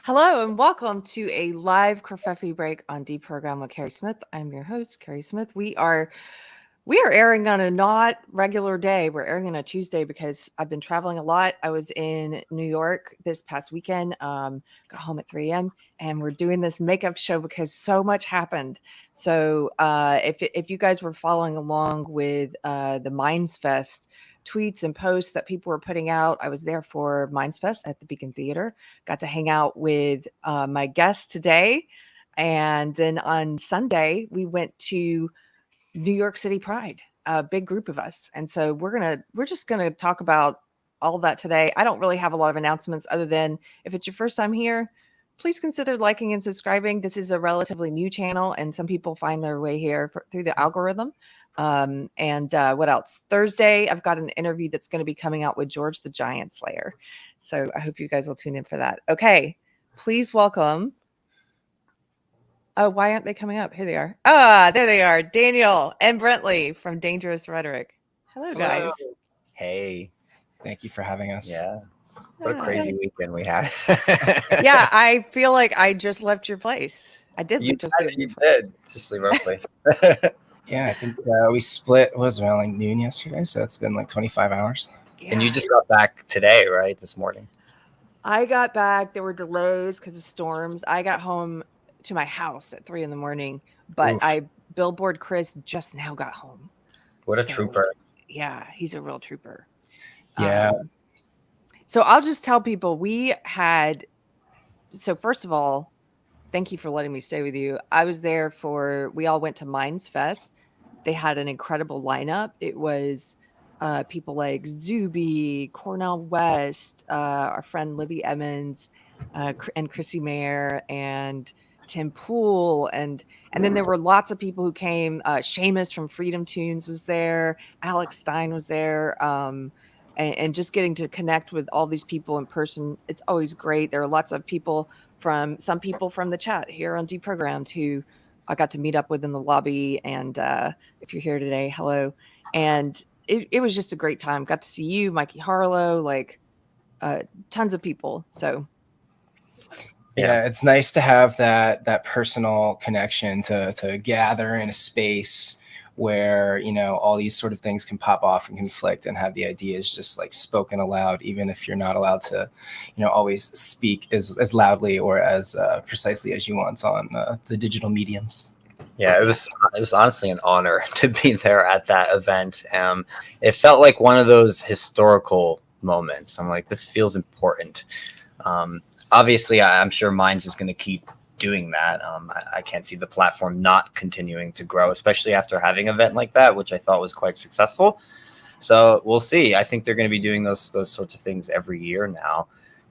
Hello and welcome to a live Kerfefe break on Deprogrammed with Keri Smith. I'm your host, Keri Smith. We are airing on a not regular day. We're airing on a Tuesday because I've been traveling a lot. I was in New York this past weekend. Got home at 3 a.m. and we're doing this makeup show because so much happened. So if you guys were following along with the MindsFest tweets and posts that people were putting out, I was there for MindsFest at the Beacon Theater. Got to hang out with my guests today, and then on Sunday we went to New York City Pride, a big group of us. And so we're just gonna talk about all that today. I don't really have a lot of announcements other than if it's your first time here, please consider liking and subscribing. This is a relatively new channel, and some people find their way here through the algorithm. And what else? Thursday, I've got an interview that's going to be coming out with George the Giant Slayer. So I hope you guys will tune in for that. Okay, please welcome. Oh, why aren't they coming up? Here they are. Ah, there they are. Daniel and Brent from Dangerous Rhetoric. Hello, guys. Hey. Thank you for having us. Yeah. What a crazy weekend we had. Yeah, I feel like I just left your place. I did just leave our place. Yeah, I think we split. What was it, around like noon yesterday? So it's been like 25 hours. Yeah. And you just got back today, right? This morning. I got back. There were delays because of storms. I got home to my house at 3 a.m, but Billboard Chris just now got home. What a trooper. Yeah, he's a real trooper. Yeah. So I'll just tell people so first of all, thank you for letting me stay with you. I was there we all went to MindsFest. They had an incredible lineup. It was people like Zuby, Cornell West, our friend Libby Emmons, and Chrissy Mayer, and Tim Pool, and then there were lots of people who came. Seamus from Freedom Tunes was there. Alex Stein was there. And just getting to connect with all these people in person, it's always great. There are lots of people from the chat here on Deprogrammed who I got to meet up with in the lobby. And if you're here today, hello. And it was just a great time. Got to see you, Mikey Harlow, tons of people. So yeah, it's nice to have that personal connection to gather in a space where, all these sort of things can pop off and conflict and have the ideas just like spoken aloud, even if you're not allowed to, always speak as loudly or as precisely as you want on the digital mediums. Yeah, it was honestly an honor to be there at that event. It felt like one of those historical moments. I'm like, this feels important. Obviously, I'm sure Minds is going to keep doing that. I can't see the platform not continuing to grow, especially after having an event like that, which I thought was quite successful. So we'll see. I think they're going to be doing those sorts of things every year now,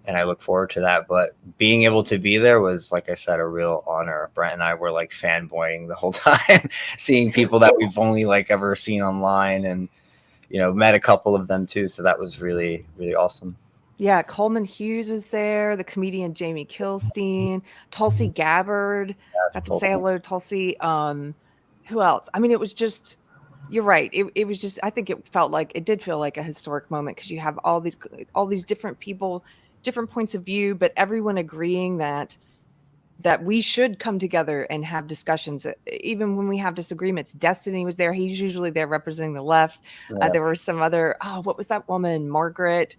and I look forward to that. But being able to be there was, like I said, a real honor. Brent and I were like fanboying the whole time, seeing people that we've only ever seen online, and met a couple of them too. So that was really, really awesome. Yeah, Coleman Hughes was there, the comedian Jamie Kilstein, Tulsi Gabbard. Got to say hello to Tulsi. Who else? I mean, it was just, you're right. It was just, I think it did feel like a historic moment because you have all these different people, different points of view, but everyone agreeing that we should come together and have discussions, even when we have disagreements. Destiny was there. He's usually there representing the left. Yeah. There were some other, what was that woman? Margaret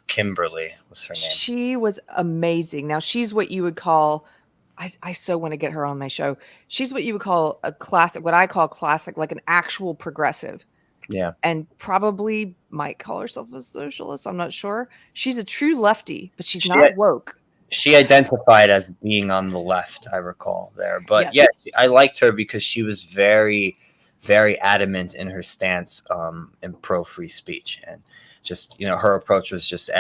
Kimberly was her name. She was amazing. Now she's what you would call, I so want to get her on my show. She's what you would call a classic, what I call classic, like an actual progressive. Yeah. And probably might call herself a socialist. I'm not sure. She's a true lefty, but she's not woke. She identified as being on the left, I recall there. But yes, I liked her because she was very, very adamant in her stance in pro-free speech. And just, her approach was just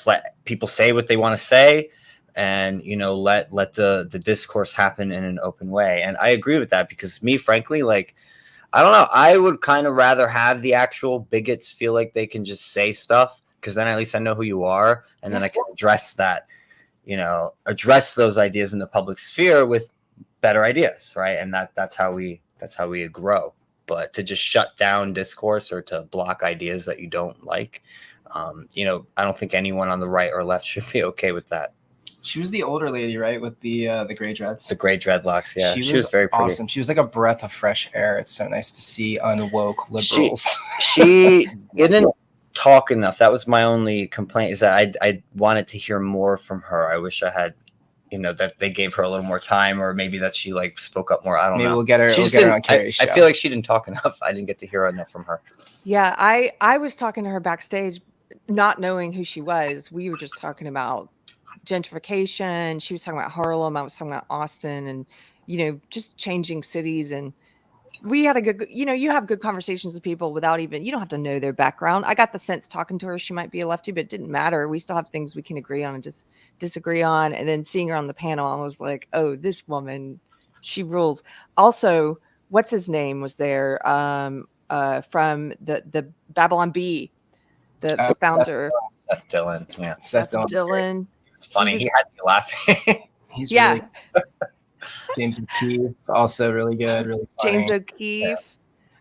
let people say what they want to say, and, let the discourse happen in an open way. And I agree with that because me, frankly, I don't know, I would kind of rather have the actual bigots feel like they can just say stuff, because then at least I know who you are, and then I can address that, address those ideas in the public sphere with better ideas, right? And that's how we grow. But to just shut down discourse or to block ideas that you don't like, You know, I don't think anyone on the right or left should be okay with that. She was the older lady, right, with the gray dreads. The gray dreadlocks, yeah. She was very pretty. awesome. She was like a breath of fresh air. It's so nice to see unwoke liberals. She didn't talk enough. That was my only complaint, is that I wanted to hear more from her. I wish I had, you know, that they gave her a little more time, or maybe that she like spoke up more. I don't know. Maybe we'll get her on Keri's show. I feel like she didn't talk enough. I didn't get to hear enough from her. Yeah, I was talking to her backstage, not knowing who she was. We were just talking about gentrification. She was talking about Harlem. I was talking about Austin, and, you know, just changing cities. And we had a good, you know, you have good conversations with people without even, you don't have to know their background. I got the sense talking to her, she might be a lefty, but it didn't matter. We still have things we can agree on and just disagree on. And then seeing her on the panel, I was like, oh, this woman, she rules. Also, what's his name was there, from the Babylon Bee, the founder. Seth Dillon. Yeah. Seth Dillon. It's funny. He had me laughing. He's really James O'Keefe, also really good, really funny. James O'Keefe. Yeah.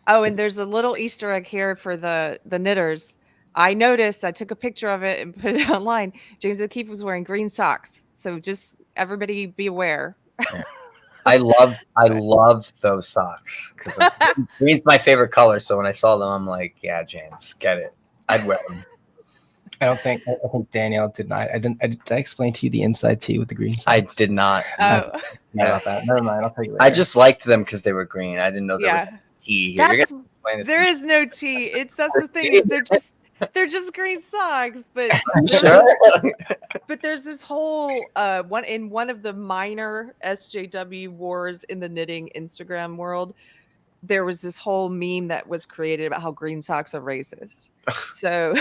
Oh, and there's a little Easter egg here for the knitters. I noticed, I took a picture of it and put it online. James O'Keefe was wearing green socks. So just everybody be aware. Yeah. I loved those socks, because green's my favorite color. So when I saw them, I'm like, yeah, James, get it. I'd wear them. I think Daniel did not. Did I explain to you the inside tee with the green socks? I did not. Oh. About that. Never mind. I'll tell you later. I just liked them because they were green. I didn't know there was tea here. There is no tea. That's the thing. Is they're just green socks. But sure. But there's this whole one of the minor SJW wars in the knitting Instagram world. There was this whole meme that was created about how green socks are racist. So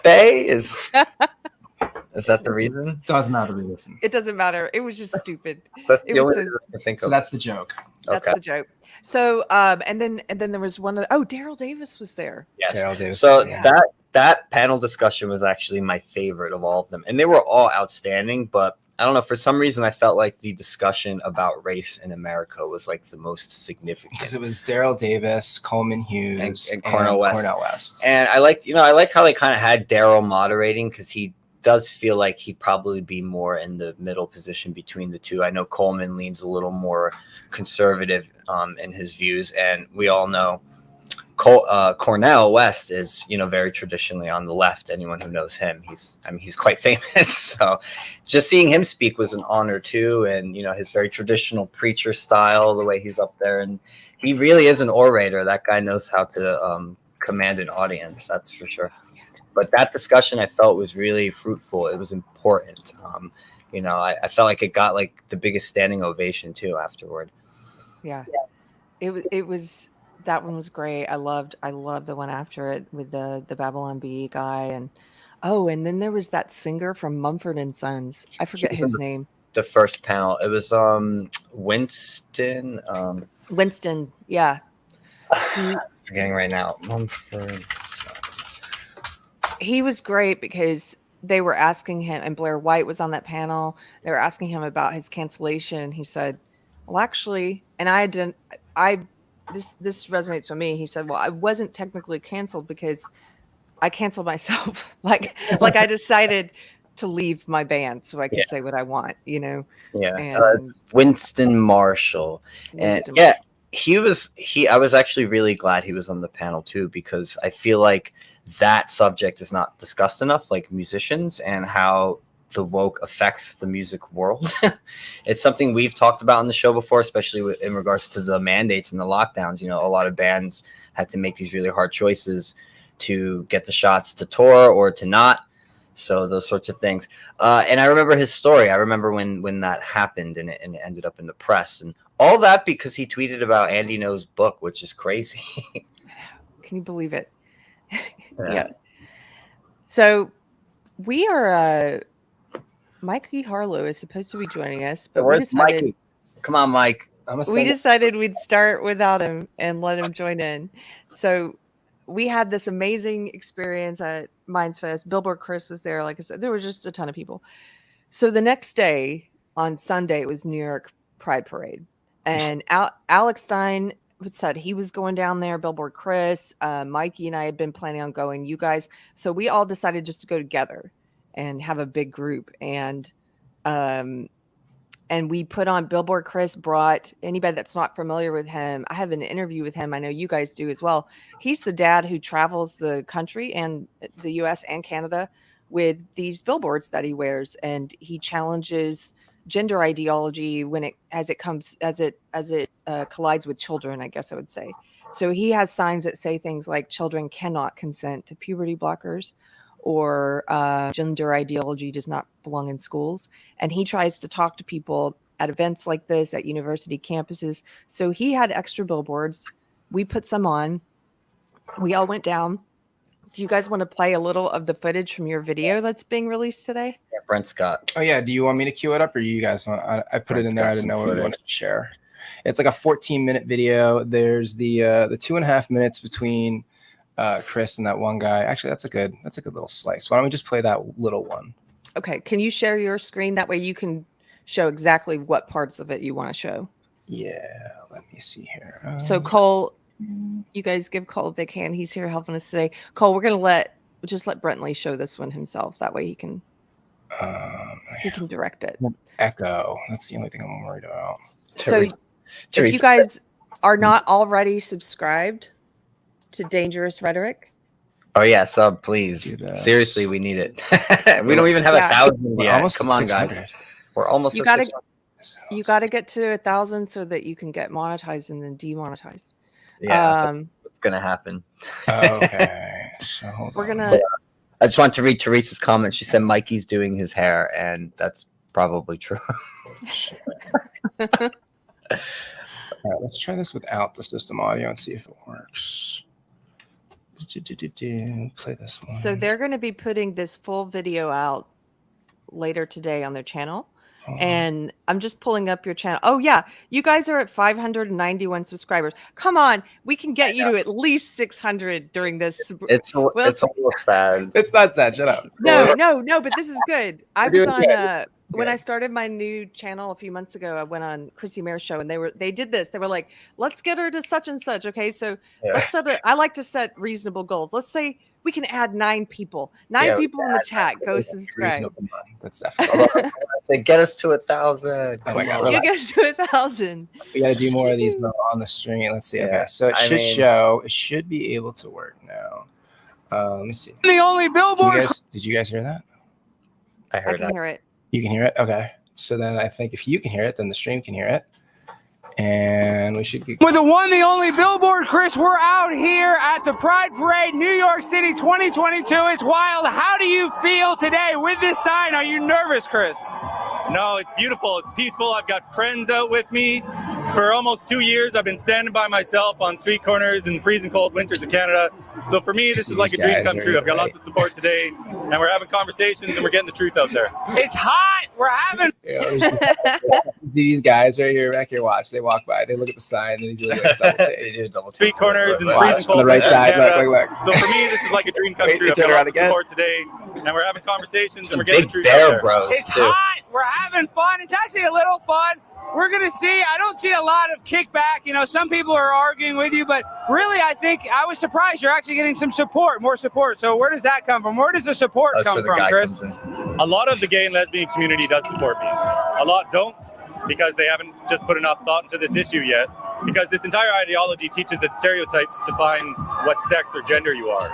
Pepe is that the reason? Doesn't matter. Listen, it doesn't matter. It was just stupid. That's the only reason I think so. That's the joke. That's the joke. So and then there was one of Daryl Davis was there. Yes. Daryl Davis. So that panel discussion was actually my favorite of all of them, and they were all outstanding. But I don't know, for some reason I felt like the discussion about race in America was like the most significant, because it was Daryl Davis, Coleman Hughes, and Cornel West. Cornel West. And I like how they kind of had Daryl moderating, because he does feel like he'd probably be more in the middle position between the two. I know Coleman leans a little more conservative in his views, and we all know Cornel West is, you know, very traditionally on the left. Anyone who knows him, he's quite famous. So just seeing him speak was an honor too. And, you know, his very traditional preacher style, the way he's up there, and he really is an orator. That guy knows how to command an audience. That's for sure. But that discussion I felt was really fruitful. It was important. You know, I felt like it got like the biggest standing ovation too afterward. Yeah. It was. That one was great. I loved the one after it with the Babylon Bee guy, and then there was that singer from Mumford and Sons. I forget his name. The first panel, it was Winston. Winston, yeah. I'm forgetting right now. Mumford Sons. He was great because they were asking him, and Blair White was on that panel. They were asking him about his cancellation. He said, "Well, actually," and this resonates with me. He said, well, I wasn't technically canceled because I canceled myself. like I decided to leave my band so I could say what I want, you know? Yeah. And Winston Marshall. I was actually really glad he was on the panel too, because I feel like that subject is not discussed enough, like musicians and how the woke affects the music world. It's something we've talked about on the show before, especially in regards to the mandates and the lockdowns. You know, a lot of bands had to make these really hard choices to get the shots to tour or to not. So those sorts of things. And I remember his story. I remember when that happened and it ended up in the press, and all that because he tweeted about Andy No's book, which is crazy. Can you believe it? Yeah. So we are Mikey Harlow is supposed to be joining us, but we decided, Mikey? Come on, Mike. We decided we'd start without him and let him join in. So we had this amazing experience at MindsFest. Billboard Chris was there. Like I said, there were just a ton of people. So the next day on Sunday, it was New York Pride Parade. And Alex Stein said he was going down there. Billboard Chris, Mikey, and I had been planning on going. You guys, so we all decided just to go together and have a big group. And we put on Billboard. Chris brought anybody that's not familiar with him. I have an interview with him. I know you guys do as well. He's the dad who travels the country and the US and Canada with these billboards that he wears. And he challenges gender ideology when it collides with children, I guess I would say. So he has signs that say things like children cannot consent to puberty blockers, or gender ideology does not belong in schools. And he tries to talk to people at events like this, at university campuses. So he had extra billboards. We put some on. We all went down. Do you guys want to play a little of the footage from your video that's being released today? Yeah, Brent Scott. Oh yeah, do you want me to cue it up, or you guys want? I put it in there. I didn't know what we wanted to share. It's like a 14-minute video. There's the 2.5 minutes between Chris and that one guy. Actually, that's a good little slice. Why don't we just play that little one? Okay. Can you share your screen? That way you can show exactly what parts of it you want to show. Yeah. Let me see here. So Cole, you guys give Cole a big hand. He's here helping us today. Cole, we're gonna let Brentley show this one himself. That way he can direct it. Echo. That's the only thing I'm worried about. So if you guys are not already subscribed to Dangerous Rhetoric. Oh yeah, sub please. Seriously, we need it. We don't even have 1,000 yet. Come on, guys. We're almost at 600. You got to get to 1,000 so that you can get monetized and then demonetized. Yeah, what's gonna happen? Okay, so we're gonna. I just want to read Teresa's comment. She said Mikey's doing his hair, and that's probably true. All right, let's try this without the system audio and see if it works. Play this one. So they're going to be putting this full video out later today on their channel. And I'm just pulling up your channel. Oh yeah, you guys are at 591 subscribers. Come on, we can get you to at least 600 during this. It's a little sad. It's not sad. Shut up. No, but this is good. I was on when I started my new channel a few months ago. I went on Chrissy Mare's show, and they did this. They were like, "Let's get her to such and such." Okay, so let's set I like to set reasonable goals. Let's say we can add 9 people. 9 people in the chat. Go subscribe. That's definitely. Say get us to 1,000. Oh my god! You get us to 1,000. We got to do more of these though on the stream. Let's see. Yeah. Okay, so it should be able to work now. Let me see. The only billboard. Did you guys hear that? I heard can hear it. You can hear it. Okay. So then I think if you can hear it, then the stream can hear it. And we should be With the one, the only billboard, Chris. We're out here at the Pride Parade, New York City 2022. It's wild. How do you feel today with this sign? Are you nervous, Chris? No, it's beautiful. It's peaceful. I've got friends out with me. For almost 2 years, I've been standing by myself on street corners in the freezing cold winters of Canada. So for me, this is like a dream come true. I've got lots of support today, and we're having conversations, and we're getting the truth out there. It's hot. We're having. These guys right here, back here, watch. They walk by. They look at the sign, and they do like a double take. They do a double take. Street corners in the freezing cold on the right side. Look. So for me, this is like a dream come true. I've got lots of support today, and we're having conversations, and we're getting the truth out there. Bros it's hot. We're having fun. It's actually a little fun. We're going to see. I don't see a lot of kickback. You know, some people are arguing with you, but really, I think I was surprised you're actually getting some support, more support. So where does that come from? Where does the support come from, Chris? A lot of the gay and lesbian community does support me. A lot don't, because they haven't just put enough thought into this issue yet. Because this entire ideology teaches that stereotypes define what sex or gender you are.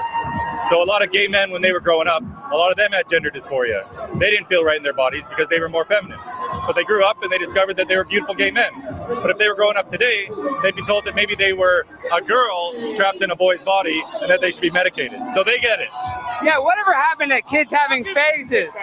So a lot of gay men, when they were growing up, a lot of them had gender dysphoria. They didn't feel right in their bodies because they were more feminine. But they grew up and they discovered that they were beautiful gay men. But if they were growing up today, they'd be told that maybe they were a girl trapped in a boy's body and that they should be medicated. So they get it. Yeah, whatever happened to kids having phases?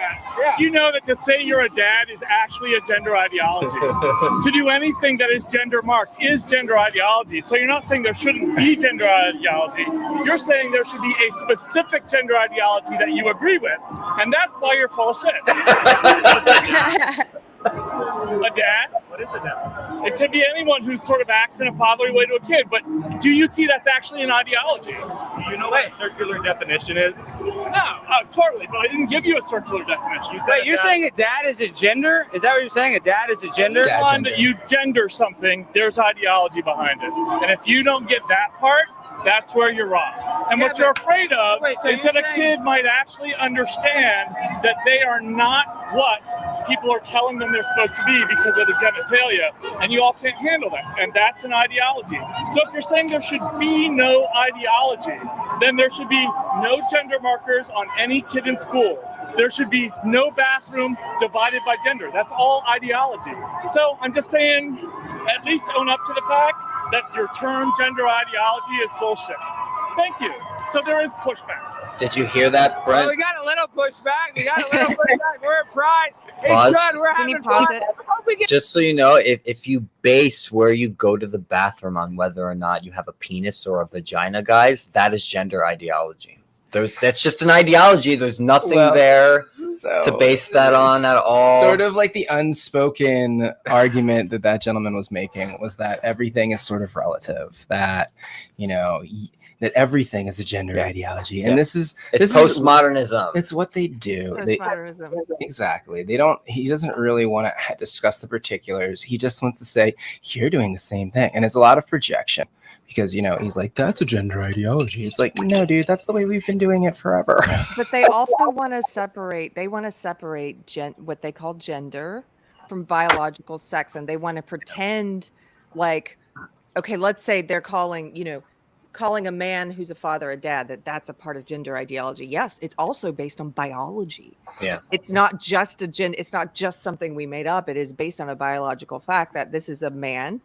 Do you know that to say you're a dad is actually a gender ideology? To do anything that is gender marked is gender ideology. So you're not saying there shouldn't be gender ideology. You're saying there should be a specific gender ideology that you agree with. And that's why you're full of shit. A dad What is a dad? It could be anyone who sort of acts in a fatherly way to a kid, but do you see that's actually an ideology? Do you know what a circular definition is? No, totally, but I didn't give you a circular definition. Wait, you're saying a dad is a gender? Is that what you're saying? A dad is a gender? Dad When gender. you gender something, there's ideology behind it. And if you don't get that part, that's where you're wrong. And what you're afraid of is that a kid might actually understand that they are not what people are telling them they're supposed to be because of the genitalia, and you all can't handle that. And that's an ideology. So if you're saying there should be no ideology, then there should be no gender markers on any kid in school. There should be no bathroom divided by gender. That's all ideology. So I'm just saying, at least own up to the fact that your term gender ideology is bullshit. Thank you. So there is pushback. Did you hear that, Well, Brent? we got a little pushback. We're at Pride. It's Pause. done. We're Can you having pause fun. it? Hope we get Just so you know, if you base where you go to the bathroom on whether or not you have a penis or a vagina, guys, that is gender ideology. That's just an ideology. There's nothing there So to base that on at all. Sort of like the unspoken argument that gentleman was making was that everything is sort of relative. That that everything is a gender ideology, and this is postmodernism. It's what they do. Postmodernism. Exactly. They don't. He doesn't really want to discuss the particulars. He just wants to say you're doing the same thing, and it's a lot of projection. Because he's like, that's a gender ideology. It's like, no, dude, that's the way we've been doing it forever. But they also want to separate. They want to separate what they call gender from biological sex, and they want to pretend like, okay, let's say they're calling a man who's a father a dad. That's a part of gender ideology. Yes, it's also based on biology. Yeah, it's not just It's not just something we made up. It is based on a biological fact that this is a man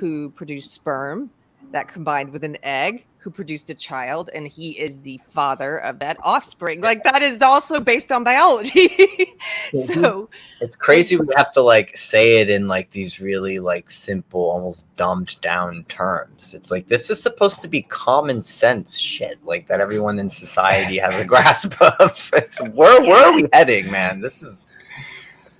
who produced sperm that combined with an egg who produced a child, and he is the father of that offspring. Like, that is also based on biology. So it's crazy we have to say it in these really simple, almost dumbed down terms. It's like, this is supposed to be common sense shit that everyone in society has a grasp of. Where are we heading, man? This is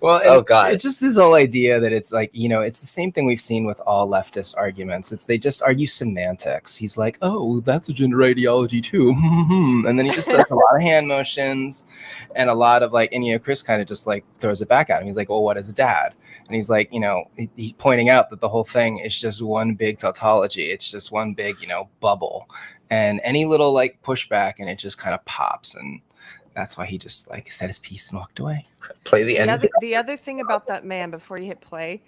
Well, oh god, it's just this whole idea that it's it's the same thing we've seen with all leftist arguments. It's they just argue semantics. He's like, oh, that's a gender ideology too, and then he just does a lot of hand motions and a lot of and Chris kind of just throws it back at him. He's like, well, what is a dad? And he's like, he's pointing out that the whole thing is just one big tautology. It's just one big bubble, and any little pushback and it just kind of pops, and that's why he just said his piece and walked away. Play the end. The other thing about that man, before you hit play,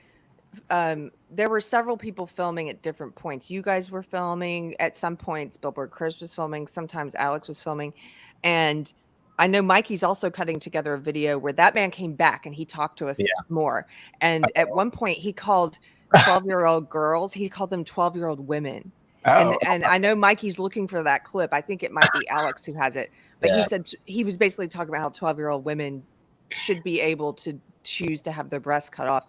there were several people filming at different points. You guys were filming at some points. Billboard Chris was filming. Sometimes Alex was filming. And I know Mikey's also cutting together a video where that man came back and he talked to us more. And at one point he called 12-year-old girls, he called them 12-year-old women. Oh. And I know Mikey's looking for that clip. I think it might be Alex who has it. But he said he was basically talking about how 12-year-old women should be able to choose to have their breasts cut off.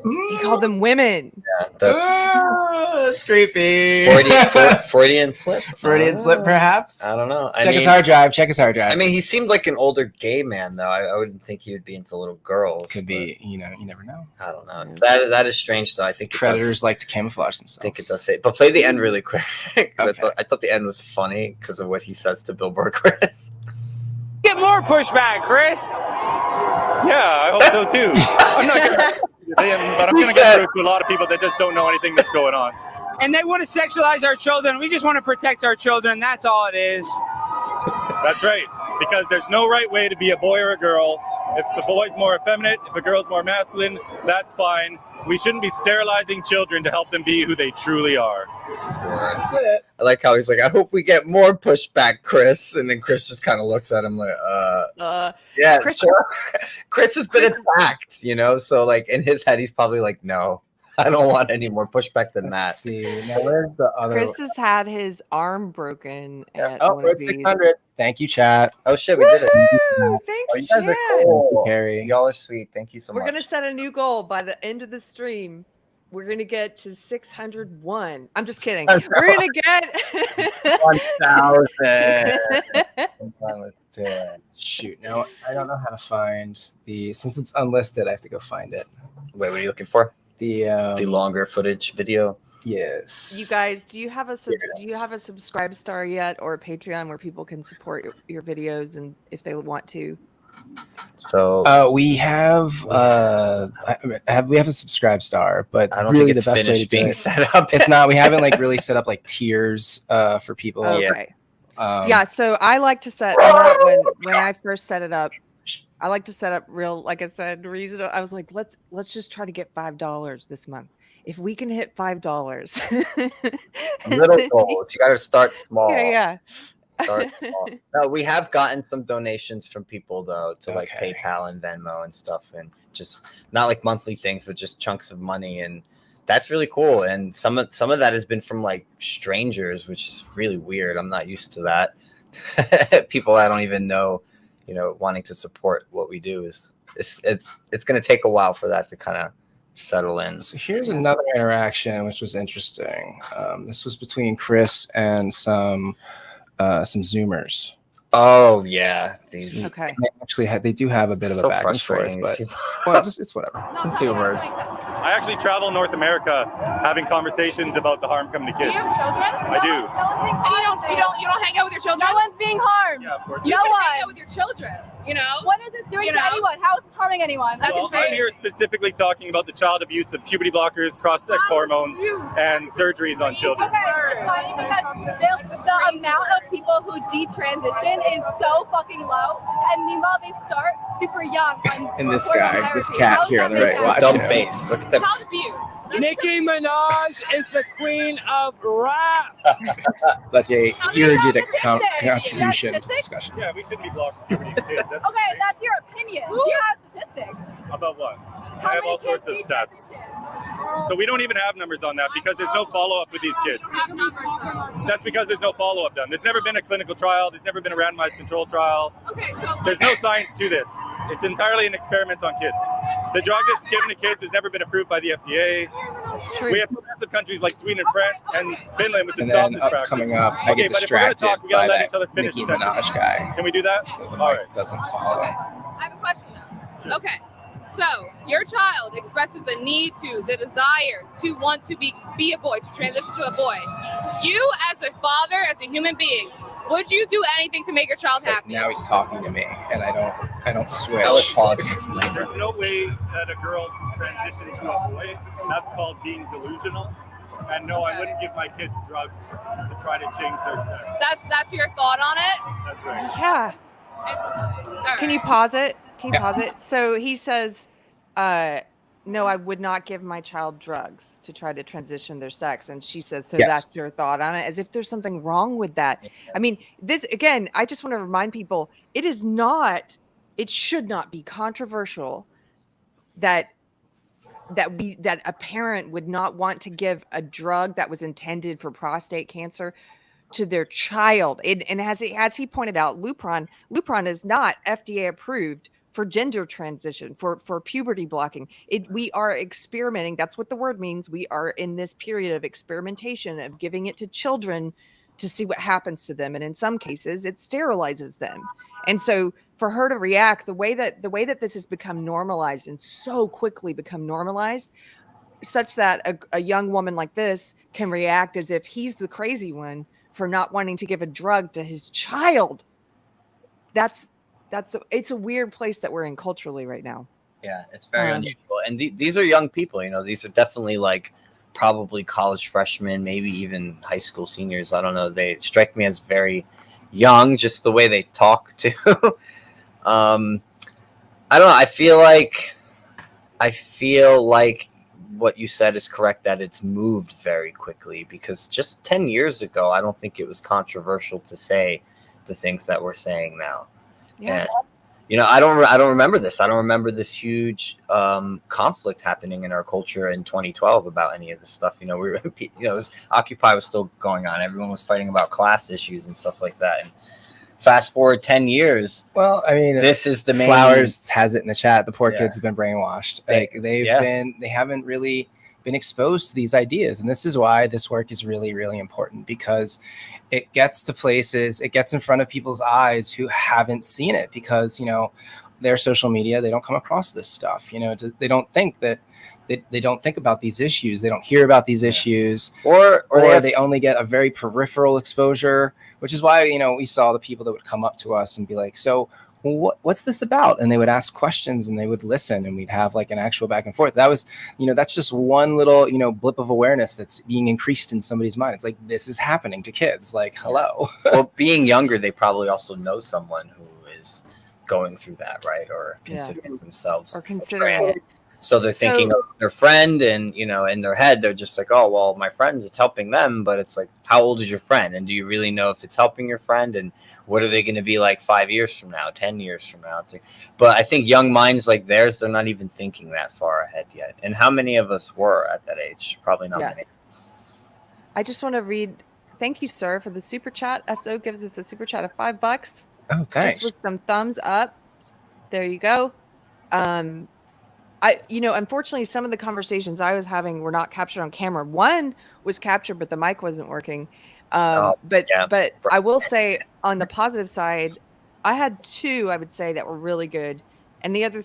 He called them women. Yeah, that's creepy. Freudian slip. Freudian slip, perhaps. I don't know. Check his hard drive. Check his hard drive. I mean, he seemed like an older gay man, though. I wouldn't think he would be into little girls. Could be. You never know. I don't know. That is strange, though. I think predators like to camouflage themselves. I think it does say. But play the end really quick. Okay. I thought the end was funny because of what he says to Billboard Chris. Get more pushback, Chris. Yeah, I hope so too. I'm not gonna, but I'm going to get through to a lot of people that just don't know anything that's going on. And they want to sexualize our children. We just want to protect our children. That's all it is. That's right. Because there's no right way to be a boy or a girl. If the boy's more effeminate, if a girl's more masculine, that's fine. We shouldn't be sterilizing children to help them be who they truly are. That's it. I like how he's like, I hope we get more pushback, Chris. And then Chris just kind of looks at him like, yeah, Chris, sure. Chris has been attacked, So in his head, he's probably like, no, I don't want any more pushback than Let's that. see. Now, where's the other? Chris has had his arm broken. At Oh, one we're of at these. 600. Thank you, chat. Oh shit, we did it. Woo! Thanks, You guys are Chad. cool. Keri. Y'all are sweet. Thank you so We're much. gonna set a new goal by the end of the stream. We're gonna get to 601. I'm just kidding. We're gonna get 1,000. Let's do it. Shoot, no, I don't know how to find since it's unlisted, I have to go find it. Wait, what are you looking for? The longer footage video. Yes. You guys, do you have a subscribe star yet, or a Patreon where people can support your videos and if they want to? So we have we have a subscribe star, but I don't really think it's the best way to finished being do it, set up. it's not. We haven't like really set up like tiers for people. Okay. Yeah, so I like to set on that when I first set it up. I like to set up real, like I said, reasonable. I was like, let's just try to get $5 this month. If we can hit $5, little goals. You got to start small. Yeah. Start small. No, we have gotten some donations from people though to like Okay. PayPal and Venmo and stuff, and just not like monthly things, but just chunks of money, and that's really cool. And some of that has been from like strangers, which is really weird. I'm not used to that. People I don't even know, wanting to support what we do it's going to take a while for that to kind of settle in. So here's another interaction which was interesting. This was between Chris and some Zoomers. Oh yeah, these Okay. They do have a bit of so a back and forth, frustrating. but well, it's whatever. Consumers. I actually travel North America having conversations about the harm coming to Do kids. you have children? I do. You don't hang out with your children? No one's being harmed. Yeah, of course. You No can hang one. out with your children, What is this doing You to know? anyone? How is this harming anyone? That's Well, great. I'm here specifically talking about the child abuse of puberty blockers, cross-sex hormones, and surgeries on children. Okay, it's funny because the amount of people who detransition is so fucking low, and meanwhile they start super young. And this hormone guy, this therapy. cat How does here that on the make right, sense? watch Dumb him. face. Look at that. Child abuse. Nicki Minaj is the queen of rap. Such a How do you know erudite statistics? contribution to the Statistics? discussion. Yeah, we shouldn't be blocking puberty in kids. That's Okay, great. that's your opinion. You have statistics. About what? How I have many all sorts of kids stats. detransition? So we don't even have numbers on that because there's no follow-up with these kids. That's because there's no follow-up done. There's never been a clinical trial. There's never been a randomized control trial. Okay, so There's no science to this. It's entirely an experiment on kids. The drug that's given to kids has never been approved by the FDA. It's true. We have progressive countries like Sweden and France and Finland, which And have stopped then this practice. coming up, I Okay, get but if we're gonna distracted talk, we gotta by let each other that finish Nicki the sentence. Minaj guy, Can we do that? so the All mic right. doesn't follow. I have a question though. Sure. Okay. So your child expresses the need to, the desire to want to be a boy, to transition to a boy. You as a father, as a human being, would you do anything to make your child It's like, happy? now he's talking to me, and I don't switch. I would pause and explain. There's no way that a girl transitions to a boy. That's called being delusional. And no, I wouldn't give my kids drugs to try to change their sex. That's your thought on it? That's right. Yeah. All right. Can you pause it? Can you Yeah. pause it? So he says, no, I would not give my child drugs to try to transition their sex. And she says, so Yes. that's your thought on it, as if there's something wrong with that. I mean, this, again, I just want to remind people, it should not be controversial that a parent would not want to give a drug that was intended for prostate cancer to their child. And as he pointed out, Lupron is not FDA approved for gender transition, for puberty blocking. We are experimenting. That's what the word means. We are in this period of experimentation, of giving it to children to see what happens to them. And in some cases, it sterilizes them. And so for her to react the way that this has become normalized, and so quickly become normalized, such that a young woman like this can react as if he's the crazy one for not wanting to give a drug to his child. It's a weird place that we're in culturally right now. Yeah, it's very unusual. And these are young people, these are definitely like probably college freshmen, maybe even high school seniors. I don't know. They strike me as very young, just the way they talk too. I don't know. I feel like what you said is correct, that it's moved very quickly, because just 10 years ago, I don't think it was controversial to say the things that we're saying now. Yeah. And, I don't remember this. I don't remember this huge conflict happening in our culture in 2012 about any of this stuff. Occupy was still going on. Everyone was fighting about class issues and stuff like that. And fast forward 10 years. Well, I mean, this is the main. Flowers has it in the chat. The poor Yeah. kids have been brainwashed. They Haven't really been exposed to these ideas. And this is why this work is really, really important, because it gets to places, it gets in front of people's eyes who haven't seen it, because, their social media, they don't come across this stuff. They don't think that they don't think about these issues. They don't hear about these issues, or they only get a very peripheral exposure, which is why, we saw the people that would come up to us and be like, so what's this about? And they would ask questions and they would listen, and we'd have like an actual back and forth. That was, that's just one little, blip of awareness that's being increased in somebody's mind. It's like, this is happening to kids. Like, hello. Well, being younger, they probably also know someone who is going through that, right? Or considers themselves or considering it. So they're thinking of their friend, and in their head they're just like, oh well, my friend, it's helping them. But it's like, how old is your friend, and do you really know if it's helping your friend, and what are they going to be like 5 years from now, 10 years from now? It's like, but I think young minds like theirs, they're not even thinking that far ahead yet. And how many of us were at that age? Probably not many. I just want to read, thank you, sir, for the super chat. SO gives us a super chat of $5. Oh, thanks. Just with some thumbs up. There you go. Unfortunately, some of the conversations I was having were not captured on camera. One was captured, but the mic wasn't working. But I will say, on the positive side, I had 2, I would say, that were really good, and the other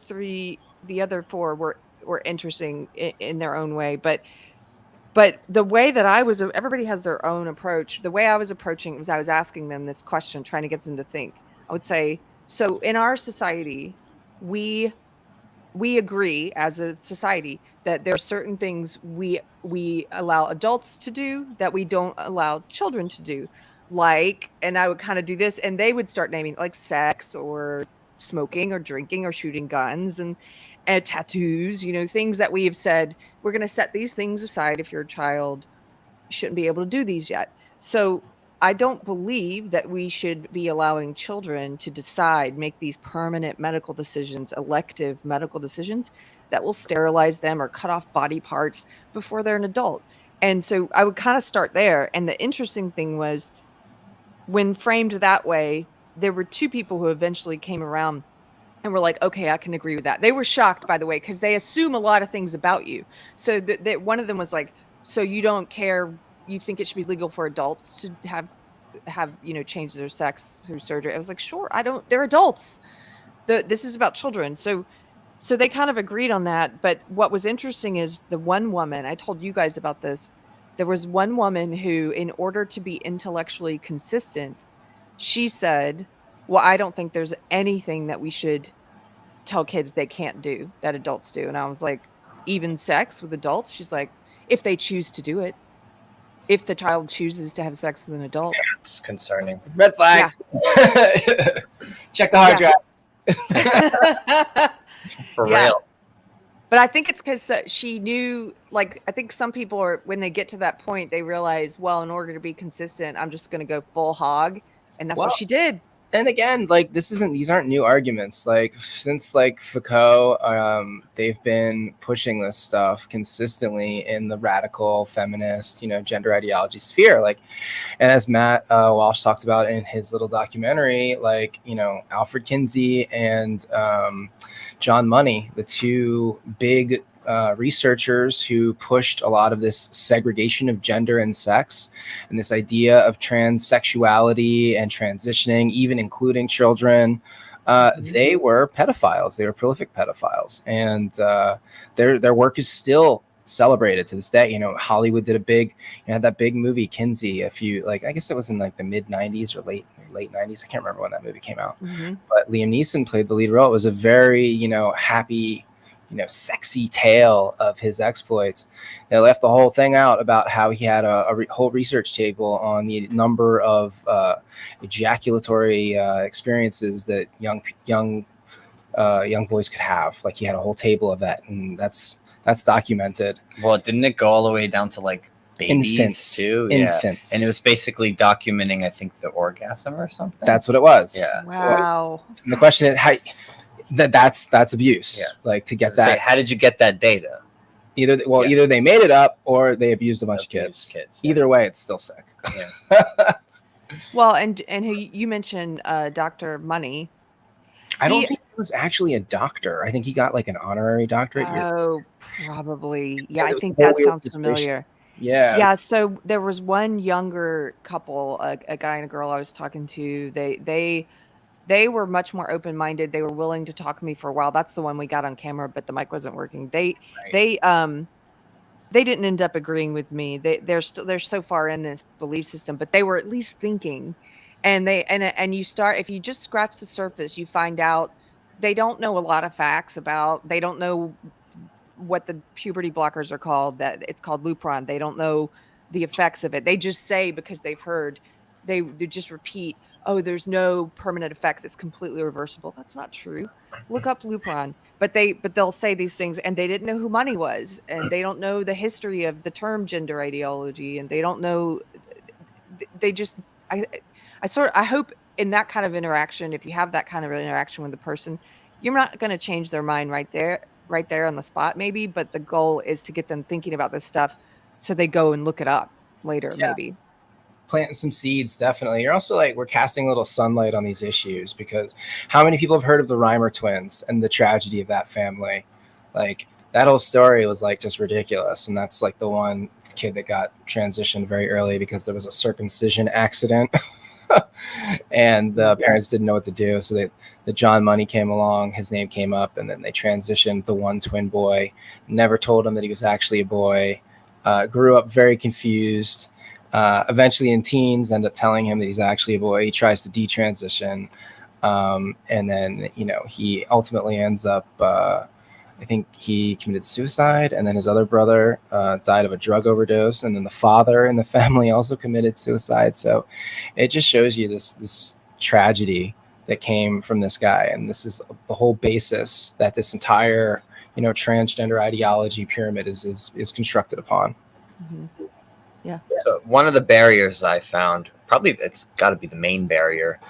4 were interesting in their own way. But the way that everybody has their own approach. The way I was approaching it was I was asking them this question, trying to get them to think. I would say, so in our society, we agree as a society that there are certain things we allow adults to do that we don't allow children to do. Like, and I would kind of do this, and they would start naming like sex or smoking or drinking or shooting guns and tattoos, things that we have said, we're going to set these things aside. If you're a child, you shouldn't be able to do these yet. So I don't believe that we should be allowing children to make these permanent medical decisions, elective medical decisions that will sterilize them or cut off body parts before they're an adult. And so I would kind of start there. And the interesting thing was, when framed that way, there were 2 people who eventually came around and were like, okay, I can agree with that. They were shocked, by the way, because they assume a lot of things about you. So that one of them was like, so you don't care, you think it should be legal for adults to have change their sex through surgery? I was like, sure, they're adults. This is about children. So they kind of agreed on that. But what was interesting is the one woman, I told you guys about this. There was one woman who, in order to be intellectually consistent, she said, well, I don't think there's anything that we should tell kids they can't do that adults do. And I was like, even sex with adults? She's like, if they choose to do it. If the child chooses to have sex with an adult. It's concerning. Red flag. Yeah. Check the hard drives. For real. But I think it's because she knew, like, I think some people are, when they get to that point, they realize, well, in order to be consistent, I'm just going to go full hog. And that's what she did. And again, like, these aren't new arguments. Like, since like Foucault, they've been pushing this stuff consistently in the radical feminist, gender ideology sphere. Like, and as Matt Walsh talked about in his little documentary, like, Alfred Kinsey and John Money, the 2 big researchers who pushed a lot of this segregation of gender and sex and this idea of transsexuality and transitioning, even including children. They were pedophiles. They were prolific pedophiles, and their work is still celebrated to this day. Hollywood did had that big movie Kinsey. I guess it was in like the mid 90s or late 90s. I can't remember when that movie came out. But Liam Neeson played the lead role. It was a very happy, sexy tale of his exploits. They left the whole thing out about how he had a whole research table on the number of ejaculatory experiences that young boys could have. Like, he had a whole table of that, and that's documented. Well, didn't it go all the way down to like babies infants too? Infants. Yeah. And it was basically documenting, I think, the orgasm or something. That's what it was. Yeah. Wow. And the question is, how that's abuse. Yeah. Like, to get that. Say, how did you get that data? Either they made it up or they abused a bunch of kids. Yeah. Either way, it's still sick. Yeah. Well, and who you mentioned, Dr. Money. I don't think he was actually a doctor. I think he got like an honorary doctorate. Oh, probably. Yeah, I think that sounds familiar. Yeah. Yeah. So there was one younger couple, a guy and a girl I was talking to. They they were much more open-minded. They were willing to talk to me for a while. That's the one we got on camera, but the mic wasn't working. They didn't end up agreeing with me. They're so far in this belief system, but they were at least thinking. And you start, if you just scratch the surface, you find out they don't know a lot of facts about, they don't know what the puberty blockers are called, that it's called Lupron. They don't know the effects of it. They just say, because they've heard, they just repeat, oh, there's no permanent effects, it's completely reversible. That's not true. Look up Lupron. But they'll say these things, and they didn't know who money was, and they don't know the history of the term gender ideology, and they don't know, they just, I hope in that kind of interaction, if you have that kind of interaction with the person, you're not going to change their mind right there on the spot, maybe, but the goal is to get them thinking about this stuff so they go and look it up later, maybe. Planting some seeds, definitely. You're also like, we're casting a little sunlight on these issues, because how many people have heard of the Reimer twins and the tragedy of that family? Like, that whole story was like just ridiculous. And that's like the one kid that got transitioned very early because there was a circumcision accident. And the parents didn't know what to do. So the John Money came along, his name came up, and then they transitioned the one twin boy, never told him that he was actually a boy, grew up very confused. Eventually in teens, end up telling him that he's actually a boy. He tries to detransition. And then, he ultimately ends up, I think he committed suicide, and then his other brother died of a drug overdose, and then the father in the family also committed suicide. So it just shows you this tragedy that came from this guy, and this is the whole basis that this entire transgender ideology pyramid is constructed upon. Mm-hmm. Yeah. So one of the barriers I found, probably it's got to be the main barrier,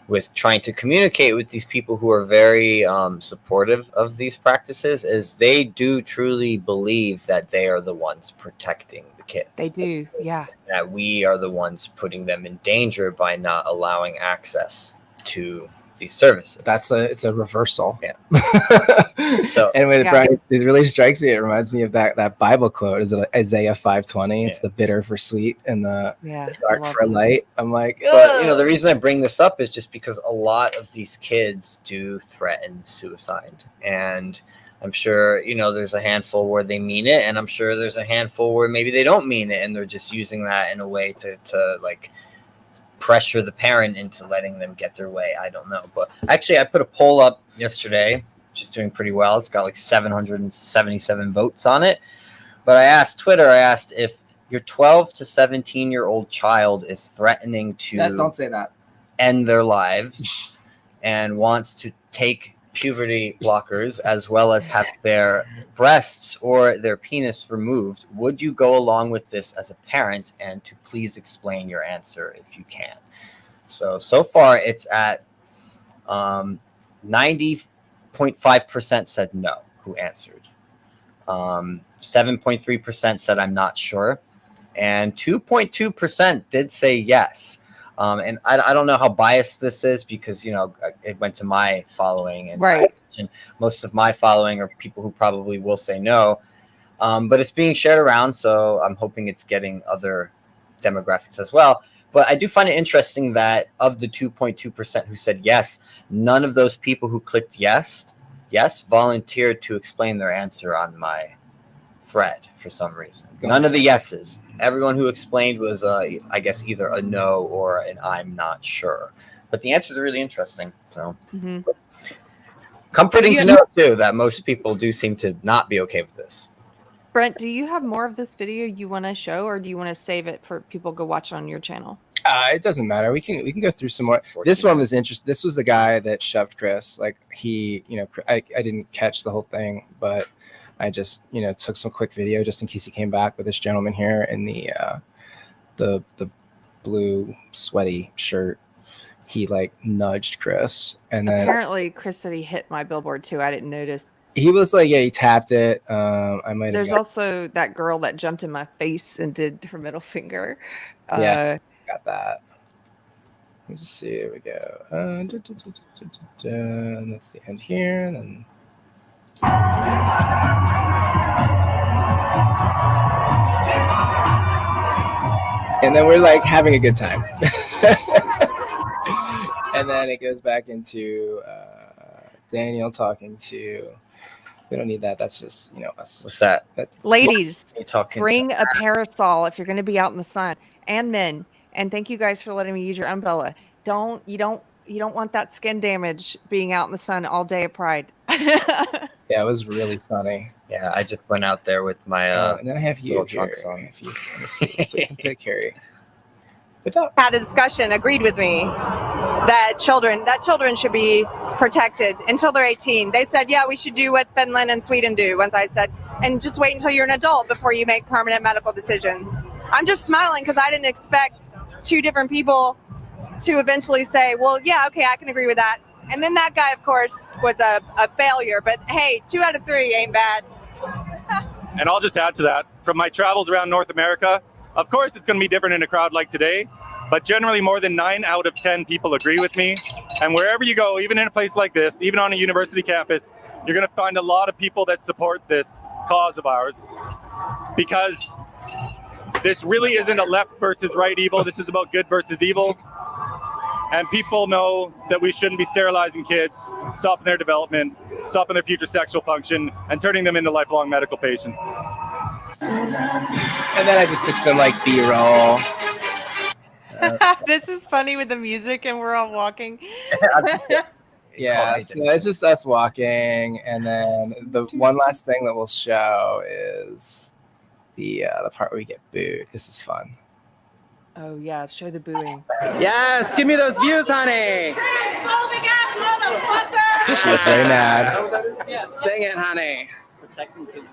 with trying to communicate with these people who are very supportive of these practices, is they do truly believe that they are the ones protecting the kids. They do, yeah. That we are the ones putting them in danger by not allowing access to these services. It's a reversal. Yeah. So anyway, it really strikes me. It reminds me of that Bible quote. Is it Isaiah 5:20? It's the bitter for sweet and the dark for light. I'm like, but the reason I bring this up is just because a lot of these kids do threaten suicide, and I'm sure there's a handful where they mean it, and I'm sure there's a handful where maybe they don't mean it, and they're just using that in a way to like pressure the parent into letting them get their way. I don't know. But actually, I put a poll up yesterday, which is doing pretty well. It's got like 777 votes on it. But I asked Twitter, if your 12 to 17-year-old child is threatening to don't say that, end their lives and wants to take puberty blockers as well as have their breasts or their penis removed, would you go along with this as a parent? And to please explain your answer if you can. So far it's at 90.5% said no who answered. 7.3% said I'm not sure, and 2.2% did say yes. And I don't know how biased this is, because it went to my following, and most of my following are people who probably will say no, but it's being shared around, so I'm hoping it's getting other demographics as well. But I do find it interesting that of the 2.2% who said yes, none of those people who clicked yes volunteered to explain their answer on my thread for some reason. None of the yeses. Everyone who explained was, I guess, either a no or an I'm not sure. But the answers are really interesting. So comforting to know, too, that most people do seem to not be okay with this. Brent, do you have more of this video you want to show, or do you want to save it for people to go watch it on your channel? It doesn't matter. We can go through some more. This one was interesting. This was the guy that shoved Chris. Like I didn't catch the whole thing, but I just, took some quick video just in case he came back with this gentleman here in the blue sweaty shirt. He like nudged Chris, and then apparently Chris said he hit my billboard too. I didn't notice. He was like, he tapped it. There's also that girl that jumped in my face and did her middle finger. Got that. Let's see. Here we go. And that's the end here. And then. And then we're like having a good time. And then it goes back into Daniel talking to. We don't need that. That's just us. What's that? Ladies, Talking bring a parasol if you're going to be out in the sun, and men. And thank you guys for letting me use your umbrella. You don't want that skin damage being out in the sun all day at Pride. Yeah, it was really sunny. Yeah, I just went out there with my and then I have you here. trunks on. If you want to see, let's pick Keri. Had a discussion, agreed with me that children should be protected until they're 18. They said, yeah, we should do what Finland and Sweden do. Once I said, and just wait until you're an adult before you make permanent medical decisions. I'm just smiling because I didn't expect two different people to eventually say, well, yeah, okay, I can agree with that. And then that guy, of course, was a failure. But hey, 2 out of 3 ain't bad. And I'll just add to that, from my travels around North America, of course it's going to be different in a crowd like today, but generally more than 9 out of 10 people agree with me. And wherever you go, even in a place like this, even on a university campus, you're going to find a lot of people that support this cause of ours, because this really isn't a left versus right evil. This is about good versus evil. And people know that we shouldn't be sterilizing kids, stopping their development, stopping their future sexual function, and turning them into lifelong medical patients. And then I just took some B-roll. This is funny with the music and we're all walking. Yeah, so it's just us walking, and then the one last thing that we'll show is the part where we get booed. This is fun. Oh yeah, show the booing. Yes, give me those views, honey. Transphobic ass motherfucker! She was very mad. Sing it, honey. Protecting kids.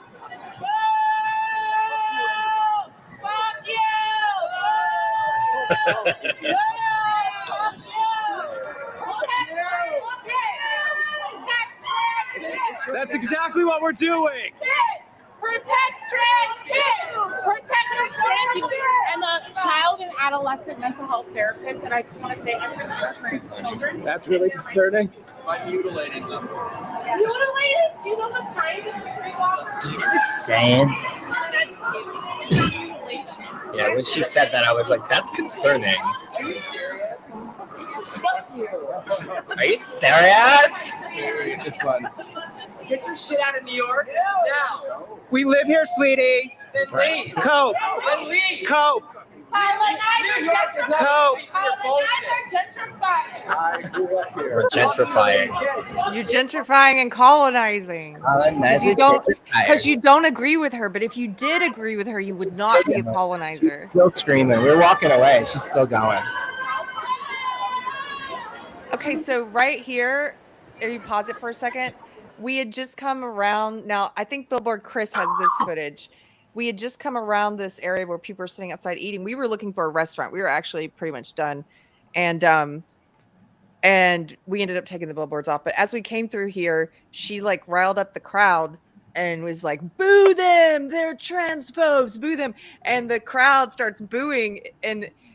That's exactly what we're doing. Protect trans kids! Protect your kids! I'm a child and adolescent mental health therapist, and I just want to say I'm concerned for trans children. That's really concerning. By mutilating them. Mutilated? Do you know the science of history walk? Do you know the science? Yeah, when she said that, I was like, that's concerning. Are you serious? Are you serious? This one. Get your shit out of New York now. We live here, sweetie. Then leave. Cope. Then leave. Cope. Cope. I grew up here. We're gentrifying. You're gentrifying and colonizing. Because you don't agree with her. But if you did agree with her, you would not be a colonizer. She's still screaming. We're walking away. She's still going. Okay, so right here, if you pause it for a second, we had just come around. Now, I think Billboard Chris has this footage. We had just come around this area where people are sitting outside eating. We were looking for a restaurant. We were actually pretty much done. And we ended up taking the billboards off. But as we came through here, she riled up the crowd and was like, boo them, they're transphobes, boo them. And the crowd starts booing.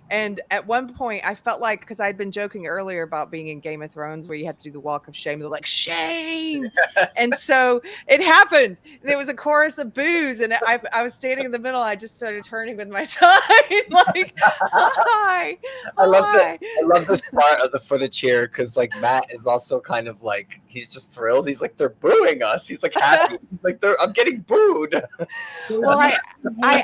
And at one point, I felt like, because I'd been joking earlier about being in Game of Thrones where you had to do the walk of shame. They're like, shame. Yes. And so it happened. There was a chorus of boos. And I was standing in the middle. I just started turning with my sign. Hi. I love this part of the footage here because Matt is also kind of he's just thrilled. He's like, they're booing us. He's happy. He's like, I'm getting booed. Well, I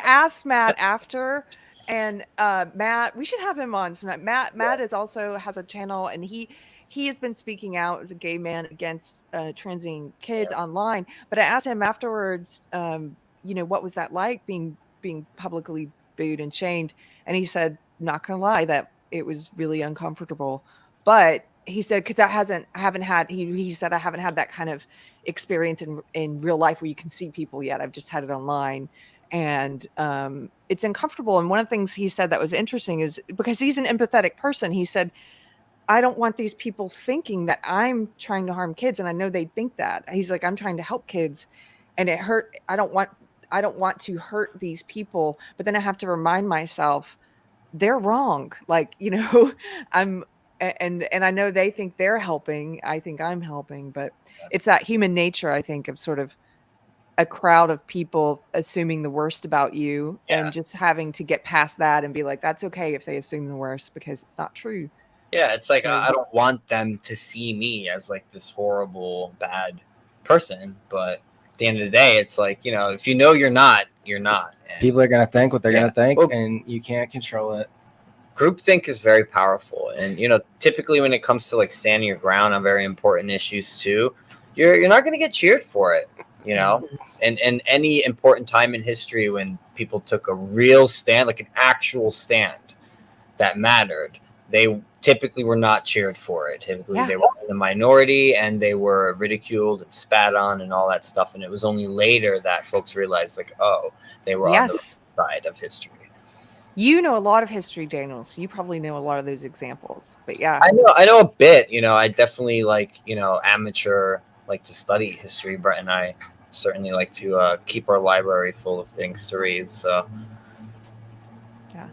asked Matt after. And Matt, we should have him on tonight. Matt is also has a channel, and he has been speaking out as a gay man against transing kids online. But I asked him afterwards, what was that like being publicly booed and shamed? And he said, not gonna lie, that it was really uncomfortable. But he said, because I haven't had that kind of experience in real life where you can see people yet. I've just had it online. And it's uncomfortable. And one of the things he said that was interesting is because he's an empathetic person, he said, I don't want these people thinking that I'm trying to harm kids. And I know they think that. He's like, I'm trying to help kids and it hurt. I don't want to hurt these people. But then I have to remind myself they're wrong. And I know they think they're helping. I think I'm helping. But it's that human nature, I think, of sort of a crowd of people assuming the worst about you and just having to get past that and be like, that's okay if they assume the worst because it's not true. Yeah, it's like I don't want them to see me as like this horrible, bad person. But at the end of the day, it's like, you know, if you know you're not, you're not. And People are going to think what they're going to think, and you can't control it. Groupthink is very powerful. And, you know, typically when it comes to like standing your ground on very important issues too, you're not going to get cheered for it, you know? And any important time in history when people took a real stand, like an actual stand that mattered, they typically were not cheered for it. Typically they were in the minority and they were ridiculed and spat on and all that stuff. And it was only later that folks realized like, oh, they were on the side of history. You know a lot of history, Daniel, so you probably know a lot of those examples. But yeah, I know a bit. You know, I definitely like, you know, amateur like to study history. Brent and I certainly like to keep our library full of things to read. So yeah,